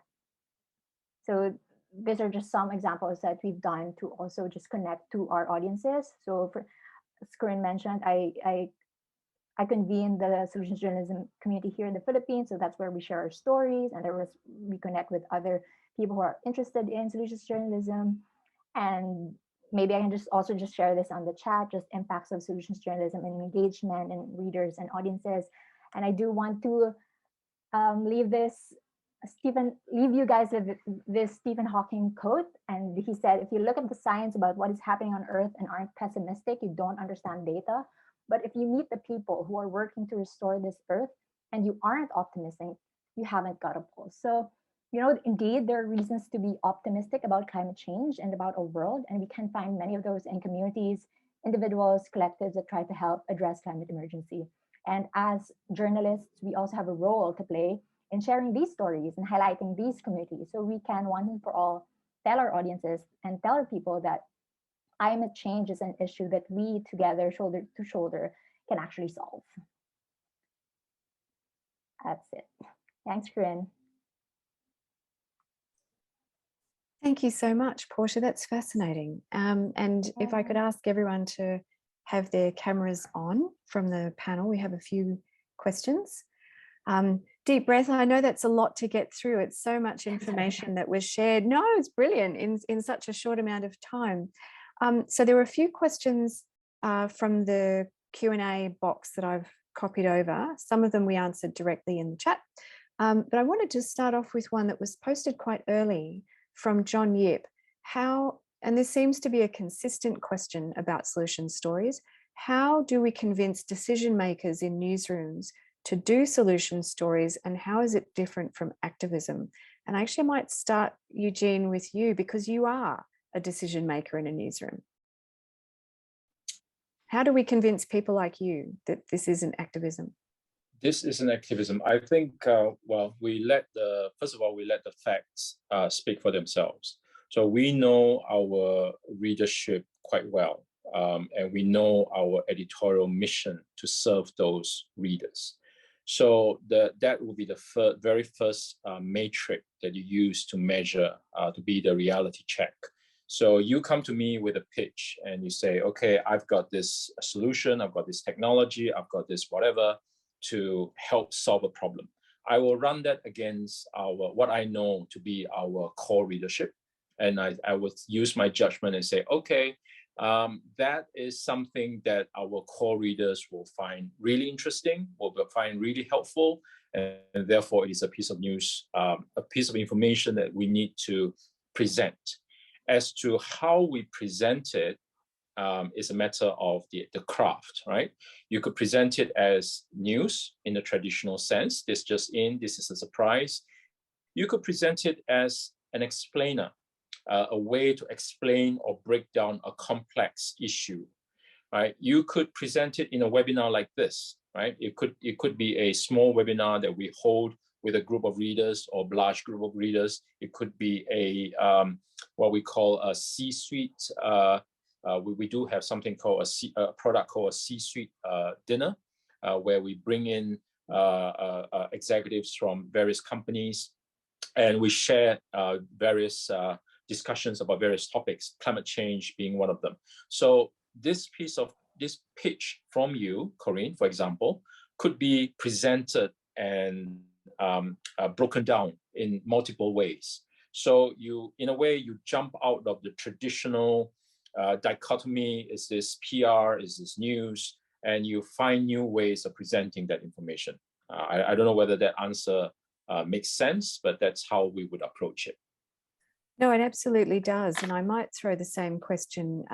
Speaker 5: So these are just some examples that we've done to also just connect to our audiences. So as Corinne mentioned, I convene the solutions journalism community here in the Philippines. So that's where we share our stories, and we connect with other people who are interested in solutions journalism. And maybe I can also share this on the chat, just impacts of solutions journalism and engagement and readers and audiences. And I do want to leave you guys with this Stephen Hawking quote. And he said, if you look at the science about what is happening on Earth and aren't pessimistic, you don't understand data. But if you meet the people who are working to restore this Earth and you aren't optimistic, you haven't got a pulse. So, you know, indeed, there are reasons to be optimistic about climate change and about our world. And we can find many of those in communities, individuals, collectives that try to help address climate emergency. And as journalists, we also have a role to play in sharing these stories and highlighting these communities, so we can once and for all tell our audiences and tell our people that climate change is an issue that we together, shoulder to shoulder, can actually solve. That's it. Thanks, Corinne.
Speaker 1: Thank you so much, Portia. That's fascinating. And if I could ask everyone to have their cameras on from the panel, we have a few questions. Deep breath. I know that's a lot to get through. It's so much information that was shared. No, it's brilliant in such a short amount of time. So there were a few questions from the Q&A box that I've copied over. Some of them we answered directly in the chat. But I wanted to start off with one that was posted quite early from John Yip. And this seems to be a consistent question about solution stories. How do we convince decision makers in newsrooms to do solution stories, and how is it different from activism? And actually I might start, Eugene, with you, because you are a decision maker in a newsroom. How do we convince people like you that this isn't activism?
Speaker 3: This is an activism. I think, well, first of all, we let the facts speak for themselves. So we know our readership quite well, and we know our editorial mission to serve those readers. So that will be the very first metric that you use to measure, to be the reality check. So you come to me with a pitch and you say, okay, I've got this solution, I've got this technology, I've got this whatever to help solve a problem. I will run that against what I know to be our core readership. And I would use my judgment and say, okay, that is something that our core readers will find really interesting, will find really helpful, and therefore it is a piece of news, a piece of information that we need to present. As to how we present it is a matter of the craft, right? You could present it as news in the traditional sense, this just in, this is a surprise. You could present it as an explainer, a way to explain or break down a complex issue, right? You could present it in a webinar like this, right? It could be a small webinar that we hold with a group of readers or large group of readers. It could be a what we call a C-suite. We do have something called a product called a C-suite dinner, where we bring in executives from various companies, and we share various discussions about various topics, climate change being one of them. So this pitch from you, Corinne, for example, could be presented and broken down in multiple ways. So in a way, you jump out of the traditional dichotomy, is this PR, is this news, and you find new ways of presenting that information. I don't know whether that answer makes sense, but that's how we would approach it.
Speaker 1: No, it absolutely does. And I might throw the same question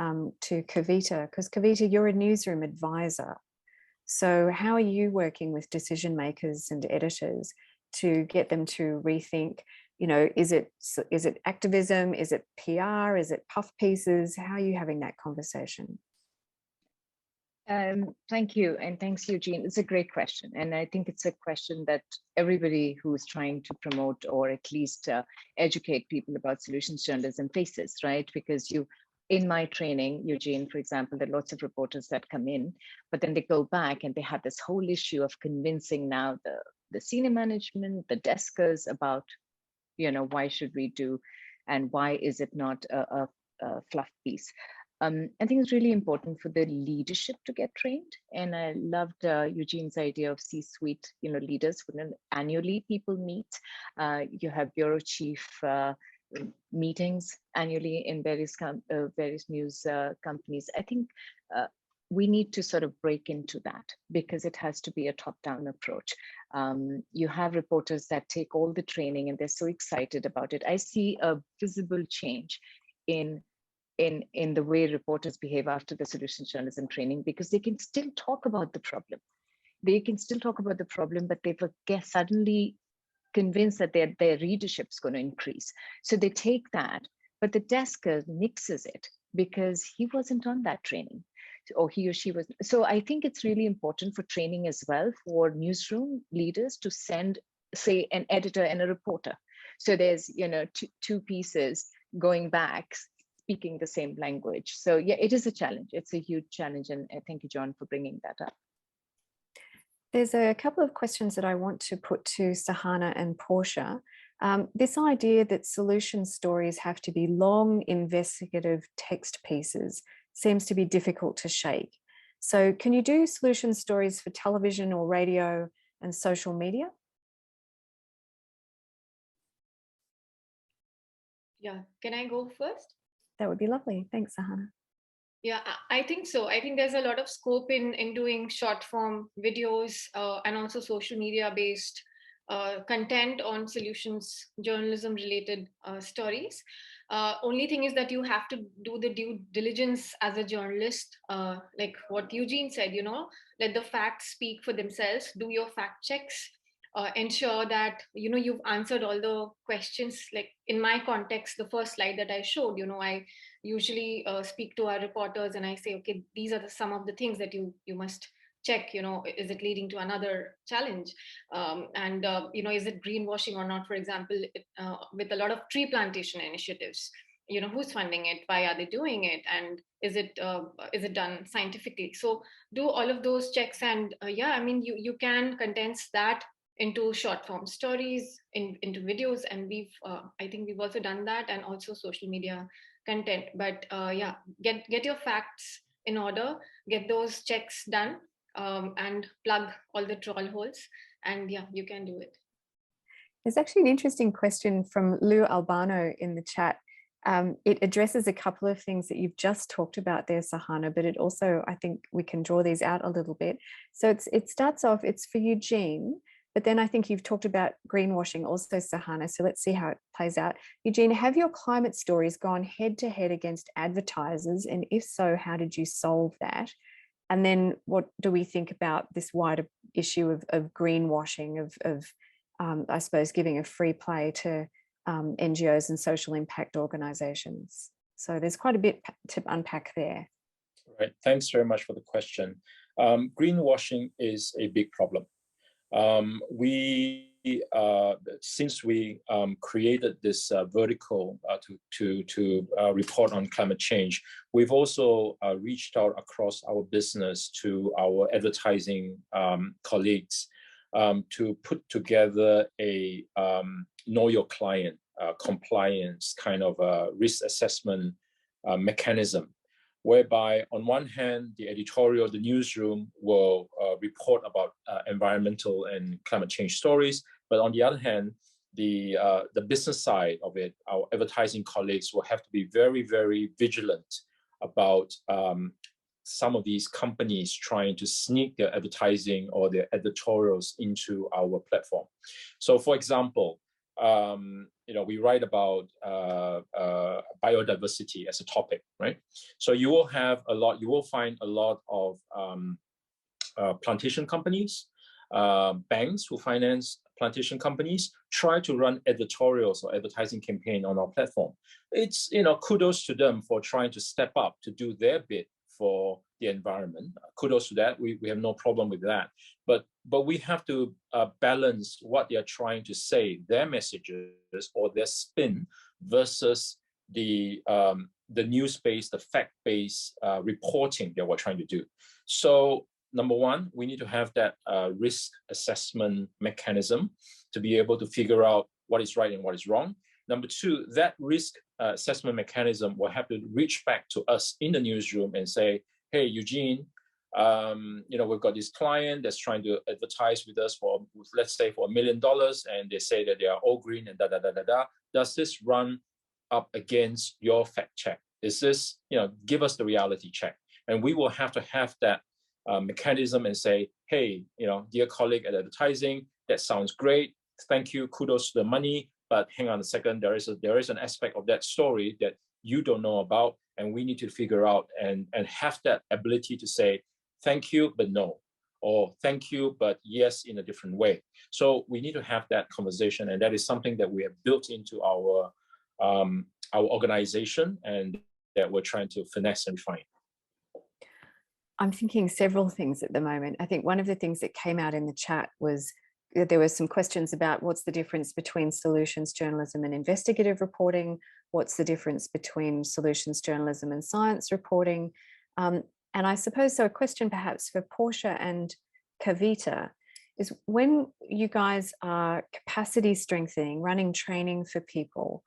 Speaker 1: to Kavita, because Kavita, you're a newsroom advisor. So how are you working with decision makers and editors to get them to rethink, is it activism? Is it PR? Is it puff pieces? How are you having that conversation?
Speaker 4: Thank you. And thanks, Eugene. It's a great question. And I think it's a question that everybody who's trying to promote or at least educate people about solutions journalism faces, right? Because in my training, Eugene, for example, there are lots of reporters that come in, but then they go back and they have this whole issue of convincing now the senior management, the deskers about, why should we do, and why is it not a fluff piece? I think it's really important for the leadership to get trained. And I loved Eugene's idea of C-suite, leaders. When annually people meet, you have bureau chief meetings annually in various news companies. I think we need to sort of break into that, because it has to be a top-down approach. You have reporters that take all the training and they're so excited about it. I see a visible change in the way reporters behave after the solutions journalism training, because they can still talk about the problem. They can still talk about the problem, but they get suddenly convinced that their readership's going to increase. So they take that, but the desker mixes it because he wasn't on that training, or he or she was. So I think it's really important for training as well for newsroom leaders to send, say, an editor and a reporter. So there's, two pieces going back, speaking the same language. So yeah, it is a challenge. It's a huge challenge. And thank you, John, for bringing that up.
Speaker 1: There's a couple of questions that I want to put to Sahana and Portia. This idea that solution stories have to be long, investigative text pieces seems to be difficult to shake. So can you do solution stories for television or radio and social media?
Speaker 2: Yeah, can I go first?
Speaker 1: That would be lovely. Thanks, Sahana.
Speaker 2: Yeah, I think so. I think there's a lot of scope in doing short form videos and also social media based content on solutions journalism related stories. Only thing is that you have to do the due diligence as a journalist, like what Eugene said, let the facts speak for themselves, do your fact checks, ensure that you've answered all the questions. Like in my context, the first slide that I showed, I usually speak to our reporters and I say, okay, these are some of the things that you must check. Is it leading to another challenge, and is it greenwashing or not, for example, with a lot of tree plantation initiatives, who's funding it, why are they doing it, and is it done scientifically? So do all of those checks, and you can condense that into short form stories, into videos, and I think we've also done that, and also social media content. But get your facts in order, get those checks done, and plug all the troll holes, and you can do it.
Speaker 1: There's actually an interesting question from Lou Albano in the chat. It addresses a couple of things that you've just talked about there, Sahana, but it also, I think we can draw these out a little bit. So it starts off, it's for Eugene, but then I think you've talked about greenwashing also, Sahana. So let's see how it plays out. Eugene, have your climate stories gone head to head against advertisers? And if so, how did you solve that? And then what do we think about this wider issue of greenwashing, of I suppose, giving a free play to NGOs and social impact organizations? So there's quite a bit to unpack there.
Speaker 3: Right. Thanks very much for the question. Greenwashing is a big problem. Since we created this vertical to report on climate change, we've also reached out across our business to our advertising colleagues to put together a know your client compliance kind of risk assessment mechanism, whereby on one hand, the editorial, the newsroom will report about environmental and climate change stories, but on the other hand, the business side of it, our advertising colleagues will have to be very, very vigilant about some of these companies trying to sneak their advertising or their editorials into our platform. So for example, we write about biodiversity as a topic, right? So you will find a lot of plantation companies, banks who finance plantation companies try to run editorials or advertising campaign on our platform. It's, kudos to them for trying to step up to do their bit for the environment. Kudos to that. We have no problem with that. But we have to balance what they are trying to say, their messages or their spin, versus the news-based, the fact-based reporting that we're trying to do. So number one, we need to have that risk assessment mechanism to be able to figure out what is right and what is wrong. Number two, that risk assessment mechanism will have to reach back to us in the newsroom and say, hey, Eugene, we've got this client that's trying to advertise with us for, let's say, for $1 million, and they say that they are all green and da-da-da-da-da. Does this run up against your fact check? Is this, give us the reality check. And we will have to have that mechanism and say, hey, dear colleague at advertising, that sounds great. Thank you, kudos to the money. But hang on a second, there is an aspect of that story that you don't know about, and we need to figure out and have that ability to say, thank you, but no, or thank you, but yes, in a different way. So we need to have that conversation, and that is something that we have built into our organization and that we're trying to finesse and refine.
Speaker 1: I'm thinking several things at the moment. I think one of the things that came out in the chat was there were some questions about what's the difference between solutions journalism and investigative reporting, what's the difference between solutions journalism and science reporting. And I suppose so a question perhaps for Portia and Kavita is, when you guys are capacity strengthening, running training for people,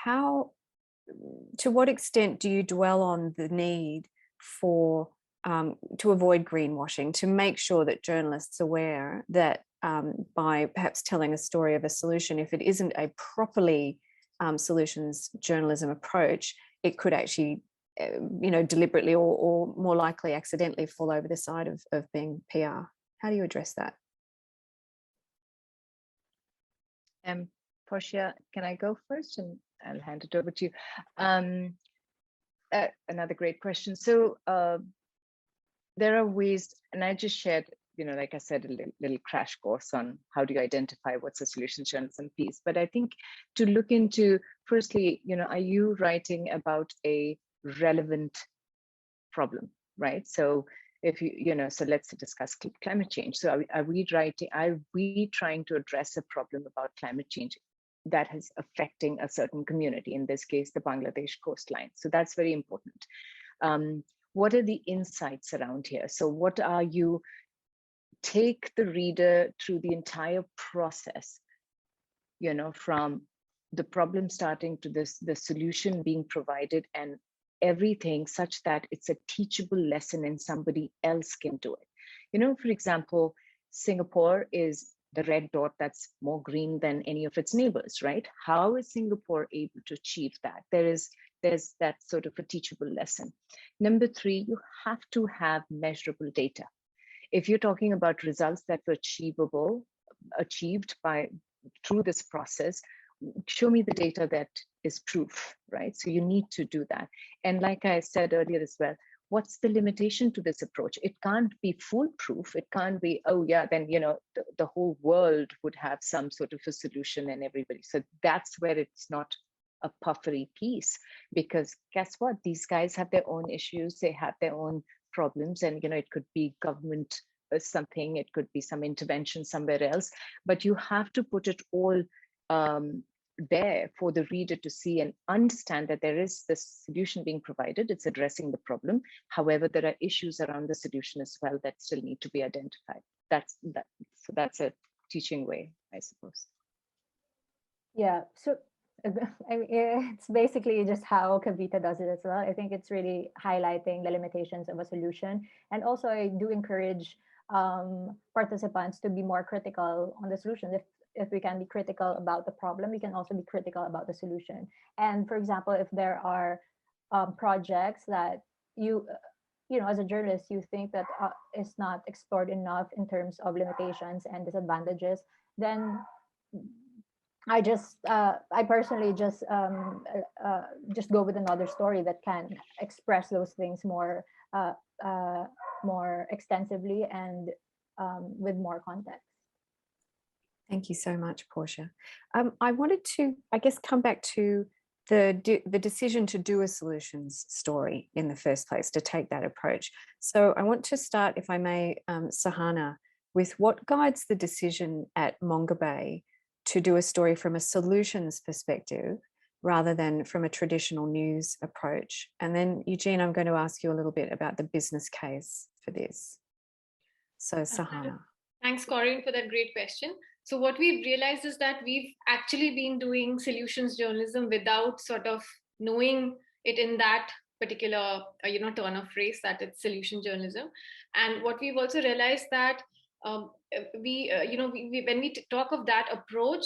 Speaker 1: to what extent do you dwell on the need for to avoid greenwashing, to make sure that journalists are aware that by perhaps telling a story of a solution, if it isn't a properly solutions journalism approach, it could actually, deliberately or more likely accidentally fall over the side of being PR? How do you address that?
Speaker 4: Portia, can I go first? And I'll hand it over to you. Another great question. So there are ways, and I just shared, like I said, a little crash course on how do you identify what's a solutions journalism piece. But I think to look into, firstly, are you writing about a relevant problem, right? So if so let's discuss climate change. So are we trying to address a problem about climate change that is affecting a certain community, in this case, the Bangladesh coastline? So that's very important. What are the insights around here? So what are you, take the reader through the entire process, from the problem starting to the solution being provided, and everything such that it's a teachable lesson and somebody else can do it. For example, Singapore is the red dot that's more green than any of its neighbors, right? How is Singapore able to achieve that? There's that sort of a teachable lesson. Number 3, you have to have measurable data. If you're talking about results that were achieved through this process, show me the data that is proof, right? So you need to do that. And like I said earlier as well, what's the limitation to this approach? It can't be foolproof. It can't be, oh yeah, then the whole world would have some sort of a solution and everybody. So that's where it's not a puffery piece, because guess what? These guys have their own issues. They have their own problems, and it could be government or something. It could be some intervention somewhere else. But you have to put it all there for the reader to see and understand that there is this solution being provided. It's addressing the problem. However, there are issues around the solution as well that still need to be identified. So that's a teaching way, I suppose.
Speaker 5: Yeah, so I mean, it's basically just how Kavita does it as well. I think it's really highlighting the limitations of a solution. And also I do encourage participants to be more critical on the solution. If we can be critical about the problem, we can also be critical about the solution. And for example, if there are projects that you as a journalist, you think that is not explored enough in terms of limitations and disadvantages, then I personally just go with another story that can express those things more extensively and with more context.
Speaker 1: Thank you so much, Portia. I wanted to, I guess, come back to the decision to do a solutions story in the first place, to take that approach. So I want to start, if I may, Sahana, with what guides the decision at Mongabay to do a story from a solutions perspective rather than from a traditional news approach. And then, Eugene, I'm going to ask you a little bit about the business case for this. So, Sahana.
Speaker 2: Thanks, Corinne, for that great question. So what we've realized is that we've actually been doing solutions journalism without sort of knowing it in that particular, turn of phrase, that it's solution journalism. And what we've also realized that when we talk of that approach,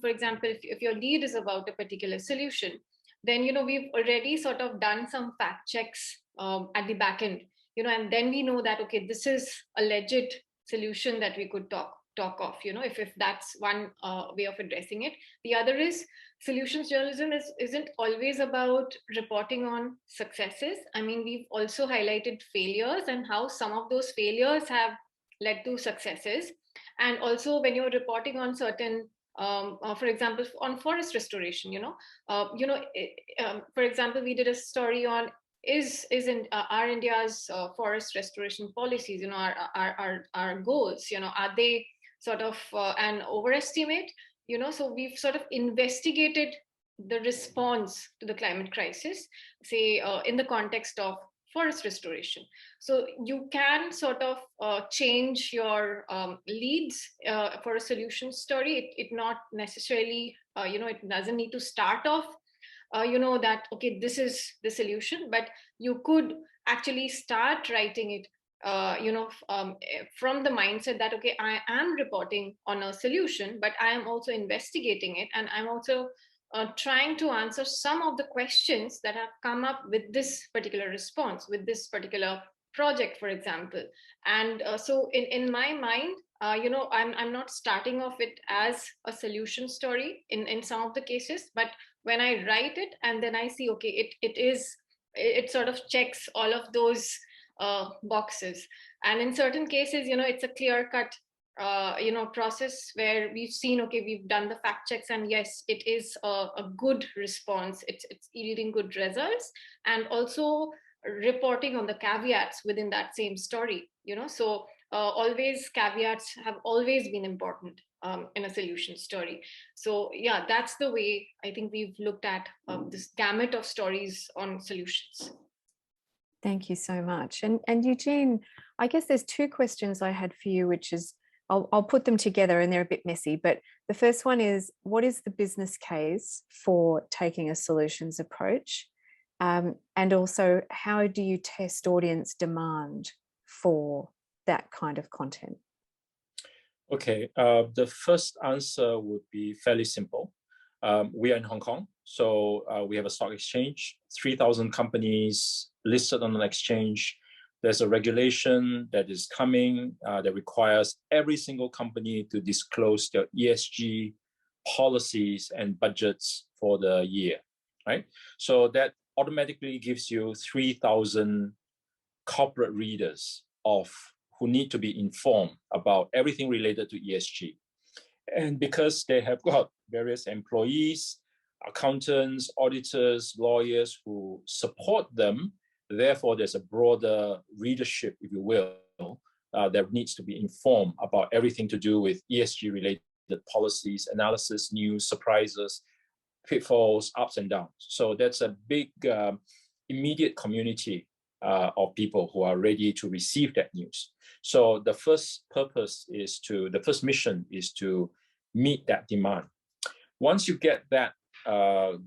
Speaker 2: for example, if your lead is about a particular solution, then, we've already sort of done some fact checks at the back end, and then we know that, okay, this is a legit solution that we could talk of, if that's one way of addressing it. The other is solutions journalism isn't always about reporting on successes. I mean, we've also highlighted failures and how some of those failures have led to successes. And also when you're reporting on certain, for example, on forest restoration, for example, we did a story on are India's forest restoration policies, our goals, are they sort of an overestimate? So we've sort of investigated the response to the climate crisis, say in the context of forest restoration. So you can sort of change your leads for a solution story. It not necessarily, it doesn't need to start off that, okay, this is the solution, but you could actually start writing it from the mindset that, okay, I am reporting on a solution, but I am also investigating it, and I'm also trying to answer some of the questions that have come up with this particular response, with this particular project, for example. And so in my mind, I'm not starting off it as a solution story in some of the cases, but when I write it and then I see, okay, it sort of checks all of those boxes. And in certain cases, it's a clear-cut process where we've seen, okay, we've done the fact checks, and yes, it is a good response. It's yielding good results, and also reporting on the caveats within that same story. So always caveats have always been important in a solution story. So yeah, that's the way I think we've looked at this gamut of stories on solutions.
Speaker 1: Thank you so much. And Eugene, I guess there's two questions I had for you, which is, I'll put them together and they're a bit messy, but the first one is, what is the business case for taking a solutions approach? And also, how do you test audience demand for that kind of content?
Speaker 3: Okay, the first answer would be fairly simple. We are in Hong Kong, so we have a stock exchange, 3,000 companies listed on an exchange. There's a regulation that is coming that requires every single company to disclose their ESG policies and budgets for the year, right? So that automatically gives you 3,000 corporate readers who need to be informed about everything related to ESG. And because they have got various employees, accountants, auditors, lawyers who support them, therefore there's a broader readership, if you will, that needs to be informed about everything to do with ESG related policies, analysis, news, surprises, pitfalls, ups and downs. So that's a big immediate community of people who are ready to receive that news. So the first mission is to meet that demand. Once you get that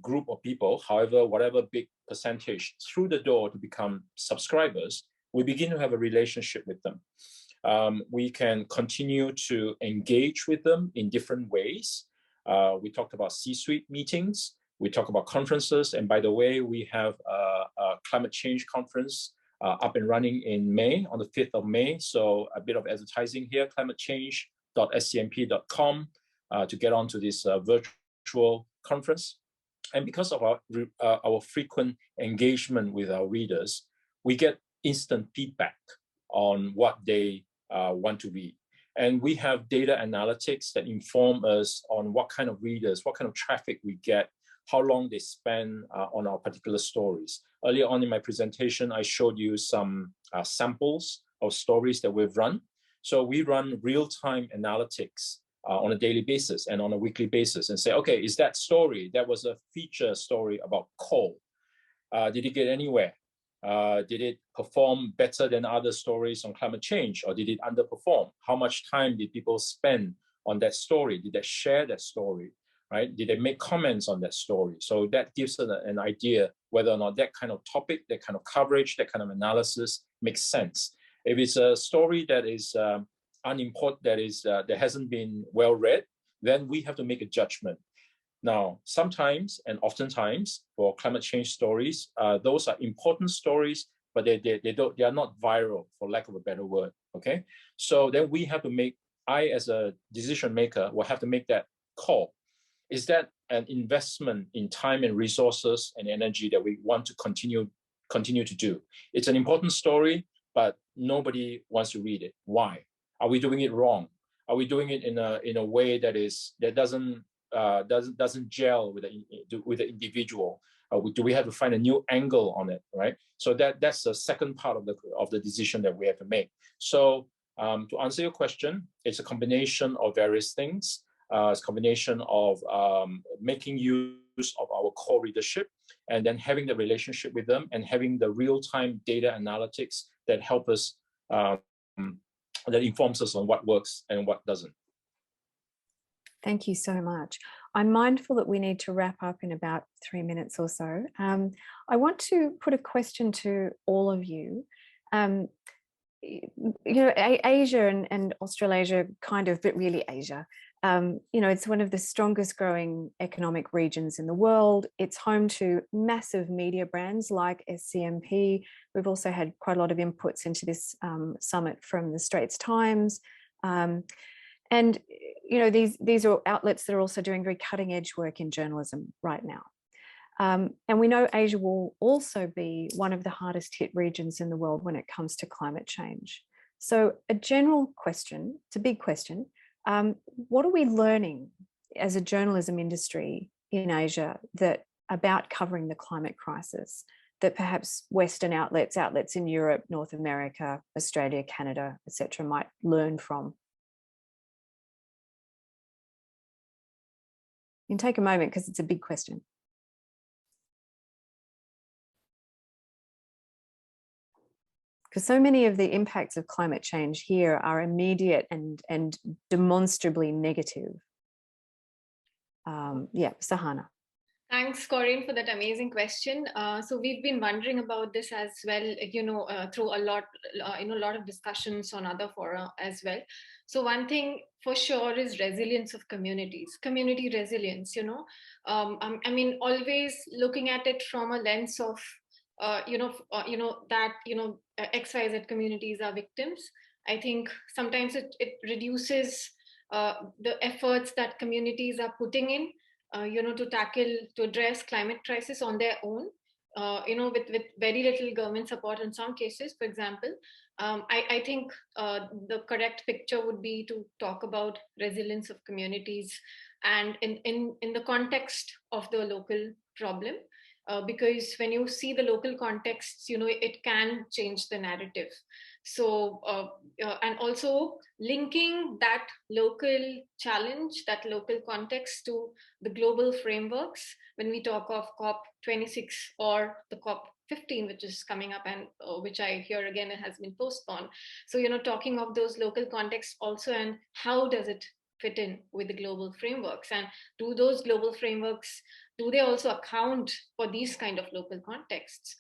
Speaker 3: group of people, however, whatever big percentage, through the door to become subscribers, we begin to have a relationship with them. We can continue to engage with them in different ways. We talked about C-suite meetings. We talk about conferences. And by the way, we have a climate change conference up and running in May, on the 5th of May. So a bit of advertising here, climatechange.scmp.com to get onto this virtual conference. And because of our frequent engagement with our readers, we get instant feedback on what they want to read. And we have data analytics that inform us on what kind of readers, what kind of traffic we get, how long they spend on our particular stories. Earlier on in my presentation, I showed you some samples of stories that we've run. So we run real-time analytics on a daily basis and on a weekly basis and say, okay, is that story, that was a feature story about coal, did it get anywhere? Did it perform better than other stories on climate change, or did it underperform? How much time did people spend on that story? Did they share that story, right? Did they make comments on that story? So that gives us an idea whether or not that kind of topic, that kind of coverage, that kind of analysis makes sense. If it's a story that is unimportant, that hasn't been well read, then we have to make a judgment. Now, sometimes and oftentimes for climate change stories, those are important stories, but they are not viral, for lack of a better word. Okay, so then we have to I as a decision maker will have to make that call. Is that an investment in time and resources and energy that we want to continue to do? It's an important story, but nobody wants to read it. Why? Are we doing it wrong? Are we doing it in a way that doesn't gel with the individual? Do we have to find a new angle on it, right? So that's the second part of the decision that we have to make. So to answer your question, it's a combination of various things. It's a combination of making use of our core readership, and then having the relationship with them, and having the real-time data analytics that help us, that informs us on what works and what doesn't.
Speaker 1: Thank you so much. I'm mindful that we need to wrap up in about 3 minutes or so. I want to put a question to all of you. Asia and Australasia, kind of, but really Asia. It's one of the strongest growing economic regions in the world. It's home to massive media brands like SCMP. We've also had quite a lot of inputs into this summit from the Straits Times, And these are outlets that are also doing very cutting edge work in journalism right now. And we know Asia will also be one of the hardest hit regions in the world when it comes to climate change. So a general question, it's a big question, what are we learning as a journalism industry in Asia about covering the climate crisis that perhaps Western outlets in Europe, North America, Australia, Canada, etc., might learn from? You can take a moment because it's a big question. Because so many of the impacts of climate change here are immediate and demonstrably negative. Yeah, Sahana.
Speaker 2: Thanks, Corinne, for that amazing question. So we've been wondering about this as well, through a lot of discussions on other fora as well. So one thing for sure is resilience of communities, community resilience. I mean, always looking at it from a lens of, XYZ communities are victims. I think sometimes it reduces the efforts that communities are putting in. To address climate crisis on their own, with very little government support in some cases, for example. I think the correct picture would be to talk about resilience of communities and in the context of the local problem. Because when you see the local contexts, it can change the narrative. So, and also linking that local challenge, that local context to the global frameworks, when we talk of COP26 or the COP15, which is coming up and which I hear again it has been postponed. So, talking of those local contexts also, and how does it fit in with the global frameworks, and do those global frameworks, do they also account for these kind of local contexts?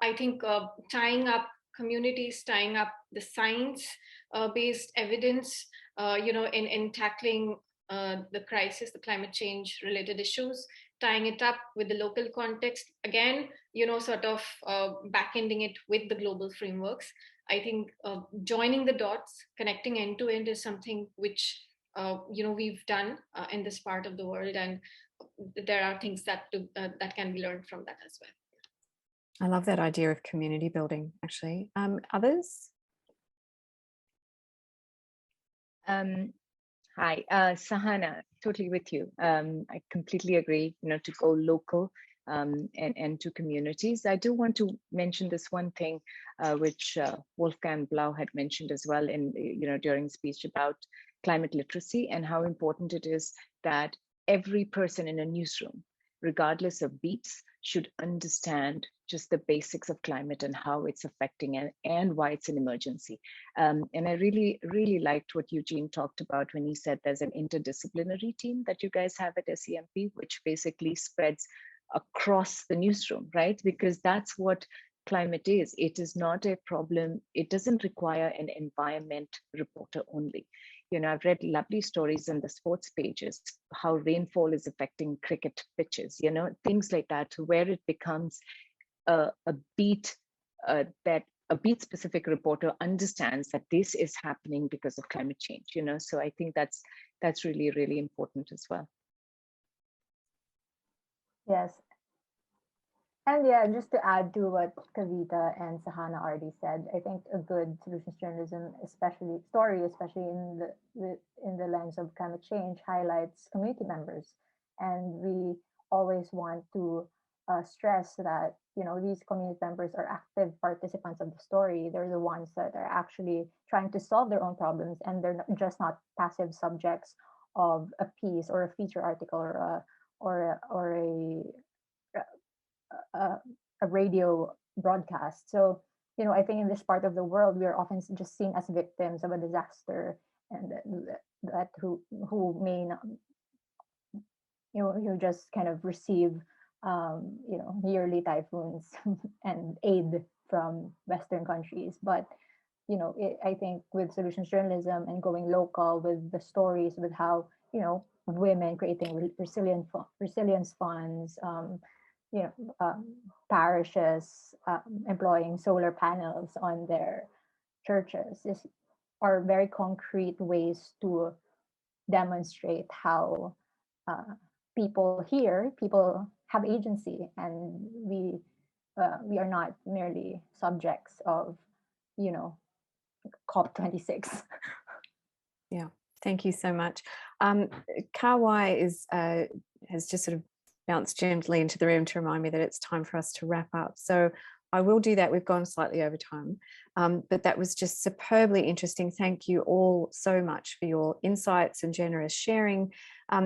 Speaker 2: I think tying up communities, tying up the science-based evidence, in tackling the crisis, the climate change related issues, tying it up with the local context, again, sort of back-ending it with the global frameworks. I think joining the dots, connecting end to end is something which we've done in this part of the world, and there are things that can be learned from that as well.
Speaker 1: I love that idea of community building, actually. Others?
Speaker 4: Hi, Sahana, totally with you. I completely agree, to go local and to communities. I do want to mention this one thing, which Wolfgang Blau had mentioned as well during speech about climate literacy and how important it is that every person in a newsroom, regardless of beats, should understand just the basics of climate and how it's affecting and why it's an emergency. And I really, really liked what Eugene talked about when he said there's an interdisciplinary team that you guys have at SCMP, which basically spreads across the newsroom, right? Because that's what climate is. It is not a problem. It doesn't require an environment reporter only. I've read lovely stories in the sports pages, how rainfall is affecting cricket pitches, things like that, where it becomes a beat that a beat specific reporter understands that this is happening because of climate change, so I think that's really, really important as well.
Speaker 5: Yes. And yeah, just to add to what Kavita and Sahana already said, I think a good solutions journalism, especially in the lens of climate change, highlights community members, and we always want to stress that these community members are active participants of the story. They're the ones that are actually trying to solve their own problems, and they're just not passive subjects of a piece or a feature article or a radio broadcast. So, I think in this part of the world, we are often just seen as victims of a disaster, and that who may not, you just kind of receive, yearly typhoons and aid from Western countries. But, I think with solutions journalism and going local with the stories, with how, women creating resilience funds, parishes employing solar panels on their churches is are very concrete ways to demonstrate how people have agency, and we are not merely subjects of, COP26.
Speaker 1: Yeah, thank you so much. Kawai has just sort of bounced gently into the room to remind me that it's time for us to wrap up. So I will do that. We've gone slightly over time, but that was just superbly interesting. Thank you all so much for your insights and generous sharing.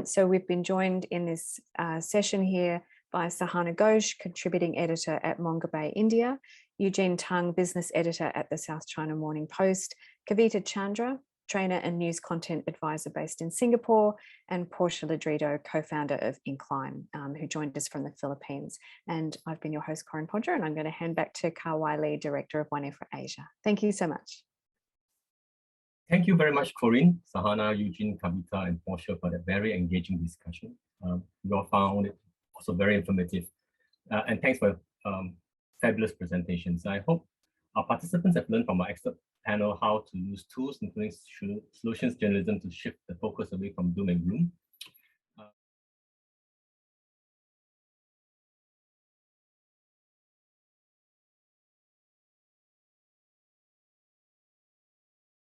Speaker 1: So we've been joined in this session here by Sahana Ghosh, contributing editor at Mongabay, India, Eugene Tung, business editor at the South China Morning Post, Kavita Chandran, trainer and news content advisor based in Singapore, and Portia Ladrido, co-founder of INKLINE, who joined us from the Philippines. And I've been your host, Corinne Podger, and I'm going to hand back to Kawai Lee, director of WAN-IFRA Asia. Thank you so much.
Speaker 6: Thank you very much, Corinne, Sahana, Eugene, Kavita, and Portia for the very engaging discussion. We all found it also very informative. And thanks for fabulous presentations. I hope our participants have learned from our expert panel how to use tools, including solutions journalism, to shift the focus away from doom and gloom